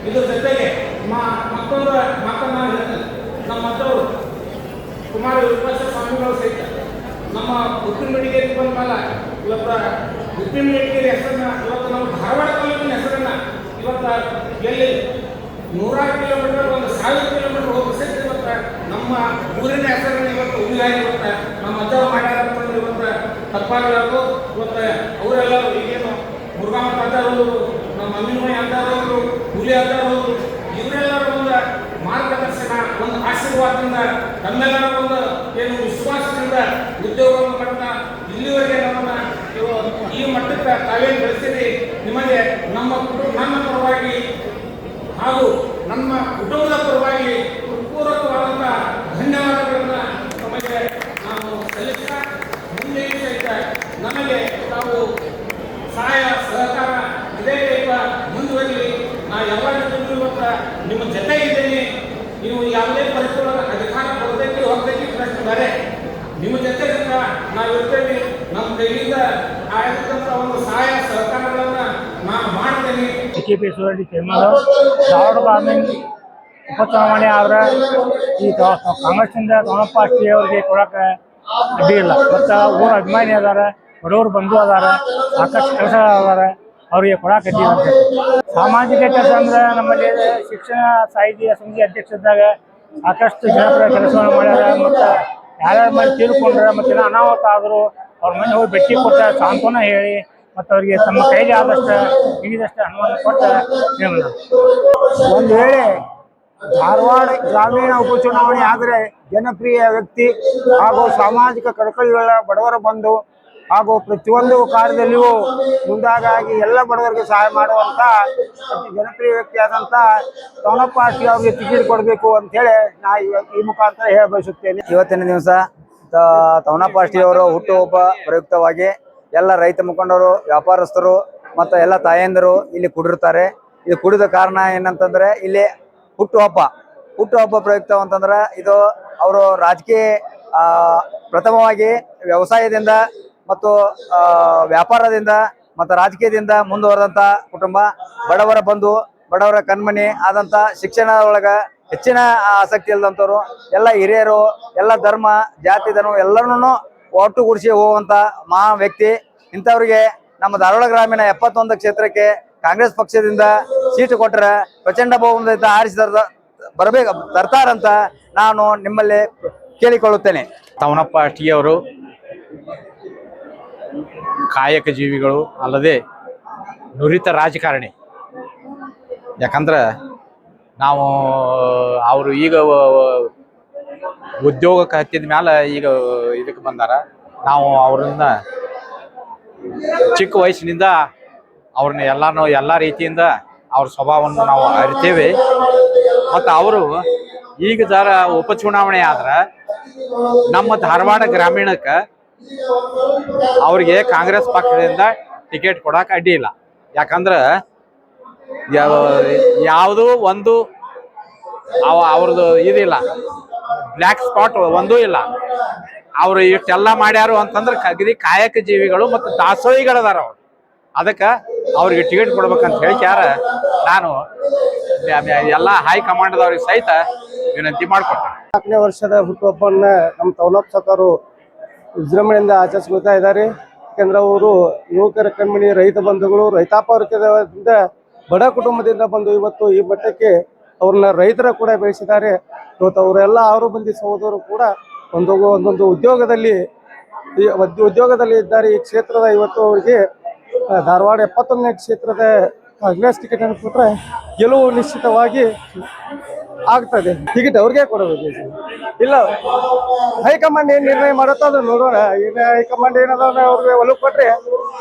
ಇದ್ರ ಜೊತೆಗೆ ಮತ್ತೊಂದು ಮಾತನ್ನ ಹೇಳ್ತೇನೆ. ನಮ್ಮ ಮತ್ತವರು ಕುಮಾರ ವಿರೂಪಾಕ್ಷ ಸ್ವಾಮಿಗಳು ಸಹಿತ ನಮ್ಮ ಉಪ್ಪಿನ ಮೆಡಿಕೇರಿಗೆ ಬಂದ ಮೇಲೆ ಇವತ್ತು ಉಪ್ಪಿನ ಮೆಡಿಕೇರಿ ಹೆಸರನ್ನ ಇವತ್ತು ನಮ್ಮ ಧಾರವಾಡ ತಾಲೂಕಿನ ಹೆಸರನ್ನ ಇವತ್ತು ಎಲ್ಲಿ 100 ಕಿಲೋಮೀಟರ್ 1000 ಕಿಲೋಮೀಟರ್ ಹೋಗಿ ಸಹಿತ ಇವತ್ತು ನಮ್ಮ ಊರಿನ ಹೆಸರನ್ನ ಇವತ್ತು ಉಳಿದಾಗಿ ಇವತ್ತು ನಮ್ಮ ಅಜ್ಜ ಮಾಡ್ಯಾರ ಇವತ್ತು ತಪ್ಪಾಗಲಾರ್ದು. ಇವತ್ತು ಅವರೆಲ್ಲರೂ ಈಗೇನು ಮುರುಘಾಮಠ ಅಜ್ಜಾರವರು, ನಮ್ಮ ಅಮ್ಮಿನಮೈ ಅಜ್ಜಾರವರು, ಹುಲಿ ಅಜ್ಜಾರವರು ಇವರೆಲ್ಲರ ಒಂದು ಮಾರ್ಗದರ್ಶನ, ಒಂದು ಆಶೀರ್ವಾದದಿಂದ ನಮ್ಮೆಲ್ಲರ ಒಂದು ಏನು ವಿಶ್ವಾಸದಿಂದ ಉದ್ಯೋಗವನ್ನು ಮಾಡ್ತಾ ಇಲ್ಲಿವರೆಗೆ ನಮ್ಮನ್ನ ಈ ಮಟ್ಟಕ್ಕೆ ತಾವೇನು ಬೆಳೆಸಿರಿ. ನಿಮಗೆ ನನ್ನ ಪರವಾಗಿ ಹಾಗೂ ನಮ್ಮ ಕುಟುಂಬದ ಪರವಾಗಿ ಪೂರಕವಾದಂಥ ಧನ್ಯವಾದಗಳನ್ನು ನಮಗೆ ನಾವು ಸಲ್ಲಿಸ್ತಾ ಮುಂದೆಯೂ ಸಹಿತ ನಮಗೆ ತಾವು ಸಹಾಯ ಸಹಕಾರ ಇದೇ ಟೈಪ ಮುಂದುವರಿಲಿ. ನಾ ಯಾವಾಗಿದ್ದು ಇವತ್ತು ನಿಮ್ಮ ಜೊತೆ ಇದ್ದೇನೆ. ನೀವು ಯಾವುದೇ ಪರಿಸ್ಥಿತಿ ಅಧಿಕಾರ ಬರದಕ್ಕೆ ಹೋಗಬೇಕು ಪ್ರಶ್ನೆ ಬೇರೆ. ನಿಮ್ಮ ಜೊತೆ ನಾವು ಇರ್ತೇವೆ. ನಮ್ಮ ಕೈಯಿಂದ ಆಗಿರ್ತಂಥ ಒಂದು ಸಹಾಯ ಸಹಕಾರಗಳನ್ನು ನಾನು ಮಾಡ್ತೇನೆ. KP ಸುರೇಶ್ ಧಾರವಾಡ ಗ್ರಾಮೀಣ ಉಪಚುನಾವಣೆ ಆದ್ರೆ ಈ ಕಾಂಗ್ರೆಸ್ನಿಂದ ತೋಣಪ್ಪ ಅಷ್ಟೇ ಅವರಿಗೆ ಕೊಡೋಕೆ ಅಡ್ಡಿ ಇಲ್ಲ. ಮತ್ತು ಊರ ಅಭಿಮಾನಿ ಅದಾರ, ಬಡವರು ಬಂಧು ಅದಾರ, ಸಾಕಷ್ಟು ಕೆಲಸ ಅದಾರ, ಅವರಿಗೆ ಕೊಡೋಕೆ ಅಡ್ಡಿ ಇಲ್ಲ. ಸಾಮಾಜಿಕ ಕೆಲಸ ಅಂದ್ರೆ ನಮ್ಮಲ್ಲಿ ಶಿಕ್ಷಣ ಸಾಹಿತ್ಯ ಸಮಿತಿ ಅಧ್ಯಕ್ಷರಿದ್ದಾಗ ಸಾಕಷ್ಟು ಜನಪರ ಕೆಲಸವನ್ನು ಮಾಡ್ಯಾರ. ಮತ್ತು ಯಾರ್ಯಾರ ಮನೆ ತೀರ್ಕೊಂಡ್ರೆ ಮತ್ತು ಅನಾಹುತ ಆದರೂ ಅವ್ರ ಮನೆ ಹೋಗಿ ಭೇಟಿ ಕೊಟ್ಟ ಸಾಂತ್ವನ ಹೇಳಿ ಮತ್ತು ಅವರಿಗೆ ತಮ್ಮ ಕೈಗೆ ಆದಷ್ಟು ಹಿಡಿದಷ್ಟು ಅನುದಾನ ಕೊಟ್ಟ ಒಂದು ವೇಳೆ ಧಾರವಾಡ ಗ್ರಾಮೀಣ ಉಪಚುನಾವಣೆ ಆದರೆ ಜನಪ್ರಿಯ ವ್ಯಕ್ತಿ ಹಾಗೂ ಸಾಮಾಜಿಕ ಕಳಕಳಿಗಳ ಬಡವರ ಬಂಧು ಹಾಗೂ ಪ್ರತಿಯೊಂದು ಕಾರ್ಯದಲ್ಲಿಯೂ ಮುಂದಾಗಿ ಎಲ್ಲ ಬಡವರಿಗೆ ಸಹಾಯ ಮಾಡುವಂಥ ಜನಪ್ರಿಯ ವ್ಯಕ್ತಿಯಾದಂಥ ತೋಣಪ್ಪ ಅಷ್ಟೇ ಅವ್ರಿಗೆ ಟಿಕೆಟ್ ಕೊಡಬೇಕು ಅಂತೇಳಿ ನಾ ಈ ಮುಖಾಂತರ ಹೇಳ ಬಯಸುತ್ತೇನೆ. ಇವತ್ತಿನ ದಿವಸ ತೋಣಪ್ಪ ಅಷ್ಟೇ ಅವರು ಹುಟ್ಟುಹಬ್ಬ ಪ್ರಯುಕ್ತವಾಗಿ ಎಲ್ಲ ರೈತ ಮುಖಂಡರು, ವ್ಯಾಪಾರಸ್ಥರು ಮತ್ತು ಎಲ್ಲ ತಾಯಂದಿರು ಇಲ್ಲಿ ಕೂಡಿರ್ತಾರೆ. ಇದು ಕೂಡಿದ ಕಾರಣ ಏನಂತಂದ್ರೆ ಇಲ್ಲಿ ಹುಟ್ಟುಹಬ್ಬ ಪ್ರಯುಕ್ತ ಅಂತಂದ್ರೆ ಇದು ಅವರು ರಾಜಕೀಯ ಪ್ರಥಮವಾಗಿ ವ್ಯವಸಾಯದಿಂದ ಮತ್ತು ವ್ಯಾಪಾರದಿಂದ ಮತ್ತು ರಾಜಕೀಯದಿಂದ ಮುಂದುವರೆದಂಥ ಕುಟುಂಬ, ಬಡವರ ಬಂಧು, ಬಡವರ ಕಣ್ಮಣಿ ಆದಂಥ ಶಿಕ್ಷಣದೊಳಗ ಹೆಚ್ಚಿನ ಆಸಕ್ತಿ ಇಲ್ಲದಂಥವ್ರು, ಎಲ್ಲ ಹಿರಿಯರು, ಎಲ್ಲ ಧರ್ಮ ಜಾತಿ ಧರ್ಮ ಎಲ್ಲರನ್ನೂ ಒಟ್ಟುಗೂಡಿಸಿ ಹೋಗುವಂಥ ಮಹಾ ವ್ಯಕ್ತಿ. ಇಂಥವ್ರಿಗೆ ನಮ್ಮ ಧಾರವಾಡ ಗ್ರಾಮೀಣ 71 ಕ್ಷೇತ್ರಕ್ಕೆ ಕಾಂಗ್ರೆಸ್ ಪಕ್ಷದಿಂದ ಸೀಟು ಕೊಟ್ಟರೆ ಪ್ರಚಂಡ ಬಹುಮತದಿಂದ ಆರಿಸಿ ತರ್ತಾರಂತ ನಾನು ನಿಮ್ಮಲ್ಲಿ ಕೇಳಿಕೊಳ್ಳುತ್ತೇನೆ. ತೋಣಪ್ಪ ಅಷ್ಟೇ ಅವರು ಕಾಯಕ ಜೀವಿಗಳು ಅಲ್ಲದೆ ನುರಿತ ರಾಜಕಾರಣಿ. ಯಾಕಂದ್ರೆ ನಾವು ಅವರು ಈಗ ಉದ್ಯೋಗಕ್ಕೆ ಹತ್ತಿದ ಮೇಲೆ ಈಗ ಇದಕ್ಕೆ ಬಂದಾರ. ನಾವು ಅವ್ರನ್ನ ಚಿಕ್ಕ ವಯಸ್ಸಿನಿಂದ ಅವ್ರನ್ನ ಎಲ್ಲ ರೀತಿಯಿಂದ ಅವ್ರ ಸ್ವಭಾವವನ್ನು ನಾವು ಅರಿತೇವೆ. ಮತ್ತು ಅವರು ಈಗ ಉಪಚುನಾವಣೆ ಆದ್ರೆ ನಮ್ಮ ಧಾರವಾಡ ಗ್ರಾಮೀಣಕ್ಕೆ ಅವ್ರಿಗೆ ಕಾಂಗ್ರೆಸ್ ಪಕ್ಷದಿಂದ ಟಿಕೆಟ್ ಕೊಡಕ್ಕೆ ಅಡ್ಡಿ ಇಲ್ಲ. ಯಾಕಂದ್ರೆ ಯಾವುದೂ ಒಂದು ಅವ್ರದ್ದು ಇದಿಲ್ಲ, ಬ್ಲ್ಯಾಕ್ ಸ್ಪಾಟ್ ಒಂದೂ ಇಲ್ಲ. ಅವರು ಇಷ್ಟೆಲ್ಲ ಮಾಡ್ಯಾರು ಅಂತಂದ್ರೆ ಅಗದಿ ಕಾಯಕ ಜೀವಿಗಳು ಮತ್ತು ದಾಸೋಹಿಗಳದಾರ ಅವ್ರು. ಅದಕ್ಕೆ ಅವ್ರಿಗೆ ಟಿಕೆಟ್ ಕೊಡ್ಬೇಕಂತ ಹೇಳ್ಕ್ಯಾರ ನಾನು ಎಲ್ಲ ಹೈಕಮಾಂಡ್ದವ್ರಿಗೆ ಸಹಿತ ವಿನಂತಿ ಮಾಡಿಕೊಟ್ಟೆ. 4ನೇ ವರ್ಷದ ಹುಟ್ಟುಹಬ್ಬವನ್ನ ನಮ್ಮ ತವನಪ್ಪ ಸಾಕಾರು ವಿಜೃಂಭಣೆಯಿಂದ ಆಚರಿಸ್ಕೊಳ್ತಾ ಇದ್ದಾರೆ. ಯಾಕಂದ್ರೆ ಅವರು ಯುವಕರ ಕಣ್ಮಣಿ ರೈತ ಬಂಧುಗಳು, ರೈತಾಪ ವರ್ಗದಿಂದ ಬಡ ಕುಟುಂಬದಿಂದ ಬಂದು ಇವತ್ತು ಈ ಮಟ್ಟಕ್ಕೆ ಅವ್ರನ್ನ ರೈತರ ಕೂಡ ಬೆಳೆಸಿದ್ದಾರೆ. ಇವತ್ತು ಅವರೆಲ್ಲ 6 ಮಂದಿ ಸಹೋದರರು ಕೂಡ ಒಂದೊಂದು ಉದ್ಯೋಗದಲ್ಲಿ ಇದ್ದಾರೆ. ಈ ಕ್ಷೇತ್ರದ ಇವತ್ತು ಅವರಿಗೆ ಧಾರವಾಡ 71ನೇ ಕ್ಷೇತ್ರದ ಕಾಂಗ್ರೆಸ್ ಟಿಕೆಟ್ ಅನ್ನು ಕೊಟ್ಟರೆ ಗೆಲುವು ನಿಶ್ಚಿತವಾಗಿ ಆಗ್ತದೆ. ಟಿಕೆಟ್ ಅವ್ರಿಗೆ ಕೊಡಬೇಕು. ಇಲ್ಲ ಹೈಕಮಾಂಡ್ ಏನು ನಿರ್ಣಯ ಮಾಡುತ್ತೋ ಅದನ್ನು ನೋಡೋಣ. ಈಗ ಹೈಕಮಾಂಡ್ ಏನದ ಅವ್ರಿಗೆ ಒಲವು ಕೊಟ್ಟರೆ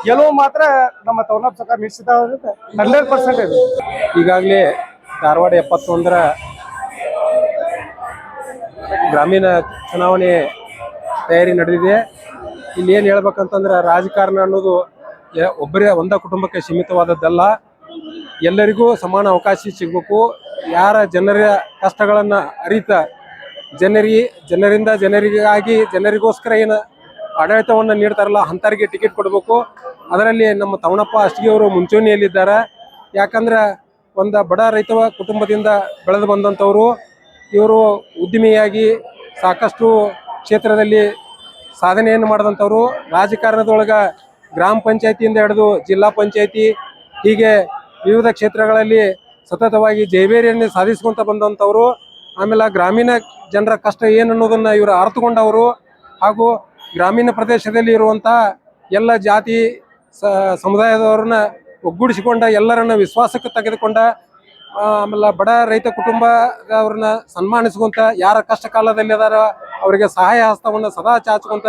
ಗೆಲುವು ಮಾತ್ರ ನಮ್ಮ ತವನಪ್ಪ ಸರ್ಕಾರ ನಿಶ್ಚಿತ 100% ಇದೆ. ಈಗಾಗಲೇ ಧಾರವಾಡ 71ರ ಗ್ರಾಮೀಣ ಚುನಾವಣೆ ತಯಾರಿ ನಡೆದಿದೆ. ಇಲ್ಲಿ ಏನು ಹೇಳ್ಬೇಕಂತಂದ್ರೆ ರಾಜಕಾರಣ ಅನ್ನೋದು ಒಂದ ಕುಟುಂಬಕ್ಕೆ ಸೀಮಿತವಾದದ್ದಲ್ಲ. ಎಲ್ಲರಿಗೂ ಸಮಾನ ಅವಕಾಶ ಸಿಗಬೇಕು. ಯಾರ ಜನರ ಕಷ್ಟಗಳನ್ನು ಅರಿತ ಜನರಿಂದ ಜನರಿಗಾಗಿ ಜನರಿಗೋಸ್ಕರ ಏನು ಆಡಳಿತವನ್ನು ನೀಡ್ತಾರಲ್ಲ ಅಂಥವ್ರಿಗೆ ಟಿಕೆಟ್ ಕೊಡಬೇಕು. ಅದರಲ್ಲಿ ನಮ್ಮ ತವನಪ್ಪ ಅಷ್ಟಗಿಯವರು ಮುಂಚೂಣಿಯಲ್ಲಿದ್ದಾರೆ. ಯಾಕಂದ್ರೆ ಒಂದು ಬಡ ರೈತ ಕುಟುಂಬದಿಂದ ಬೆಳೆದು ಬಂದಂಥವರು. ಇವರು ಉದ್ಯಮಿಯಾಗಿ ಸಾಕಷ್ಟು ಕ್ಷೇತ್ರದಲ್ಲಿ ಸಾಧನೆಯನ್ನು ಮಾಡಿದಂಥವ್ರು. ರಾಜಕಾರಣದೊಳಗೆ ಗ್ರಾಮ ಪಂಚಾಯತಿಯಿಂದ ಹಿಡಿದು ಜಿಲ್ಲಾ ಪಂಚಾಯತಿ ಹೀಗೆ ವಿವಿಧ ಕ್ಷೇತ್ರಗಳಲ್ಲಿ ಸತತವಾಗಿ ಜೈಬೇರಿಯನ್ನು ಸಾಧಿಸ್ಕೊಂತ ಬಂದಂಥವ್ರು. ಆಮೇಲೆ ಗ್ರಾಮೀಣ ಜನರ ಕಷ್ಟ ಏನು ಅನ್ನೋದನ್ನು ಇವರು ಅರ್ಥಕೊಂಡವರು. ಹಾಗೂ ಗ್ರಾಮೀಣ ಪ್ರದೇಶದಲ್ಲಿ ಇರುವಂಥ ಎಲ್ಲ ಜಾತಿ ಸಮುದಾಯದವ್ರನ್ನ ಒಗ್ಗೂಡಿಸಿಕೊಂಡ, ಎಲ್ಲರನ್ನ ವಿಶ್ವಾಸಕ್ಕೆ ತೆಗೆದುಕೊಂಡ, ಆಮೇಲೆ ಬಡ ರೈತ ಕುಟುಂಬದವ್ರನ್ನ ಸನ್ಮಾನಿಸ್ಕೊಂತ, ಯಾರ ಕಷ್ಟ ಕಾಲದಲ್ಲಿ ಅದಾರ ಅವರಿಗೆ ಸಹಾಯ ಹಸ್ತವನ್ನು ಸದಾ ಚಾಚ್ಕೊಂತ,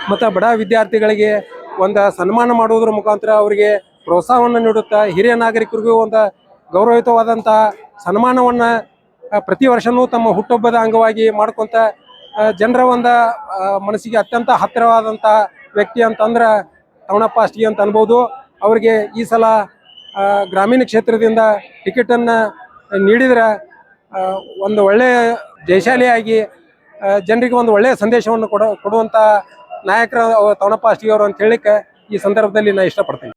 ಮತ್ತು ಬಡ ವಿದ್ಯಾರ್ಥಿಗಳಿಗೆ ಒಂದು ಸನ್ಮಾನ ಮಾಡುವುದರ ಮುಖಾಂತರ ಅವರಿಗೆ ಪ್ರೋತ್ಸಾಹವನ್ನು ನೀಡುತ್ತಾ, ಹಿರಿಯ ನಾಗರಿಕರಿಗೂ ಒಂದು ಗೌರವಯುತವಾದಂಥ ಸನ್ಮಾನವನ್ನು ಪ್ರತಿ ವರ್ಷವೂ ತಮ್ಮ ಹುಟ್ಟುಹಬ್ಬದ ಅಂಗವಾಗಿ ಮಾಡ್ಕೊತ ಜನರ ಒಂದು ಮನಸ್ಸಿಗೆ ಅತ್ಯಂತ ಹತ್ತಿರವಾದಂಥ ವ್ಯಕ್ತಿ ಅಂತಂದ್ರೆ ತವನಪ್ಪ ಅಷ್ಟಗಿ ಅಂತ ಅನ್ಬೋದು. ಅವರಿಗೆ ಈ ಸಲ ಗ್ರಾಮೀಣ ಕ್ಷೇತ್ರದಿಂದ ಟಿಕೆಟನ್ನು ನೀಡಿದರೆ ಒಂದು ಒಳ್ಳೆಯ ಜಯಶಾಲಿಯಾಗಿ ಜನರಿಗೆ ಒಂದು ಒಳ್ಳೆಯ ಸಂದೇಶವನ್ನು ಕೊಡುವಂಥ ನಾಯಕರು ತವನಪ್ಪ ಅಷ್ಟಗಿ ಅವರು ಅಂತ ಹೇಳಲಿಕ್ಕೆ ಈ ಸಂದರ್ಭದಲ್ಲಿ ನಾನು ಇಷ್ಟಪಡ್ತೀನಿ.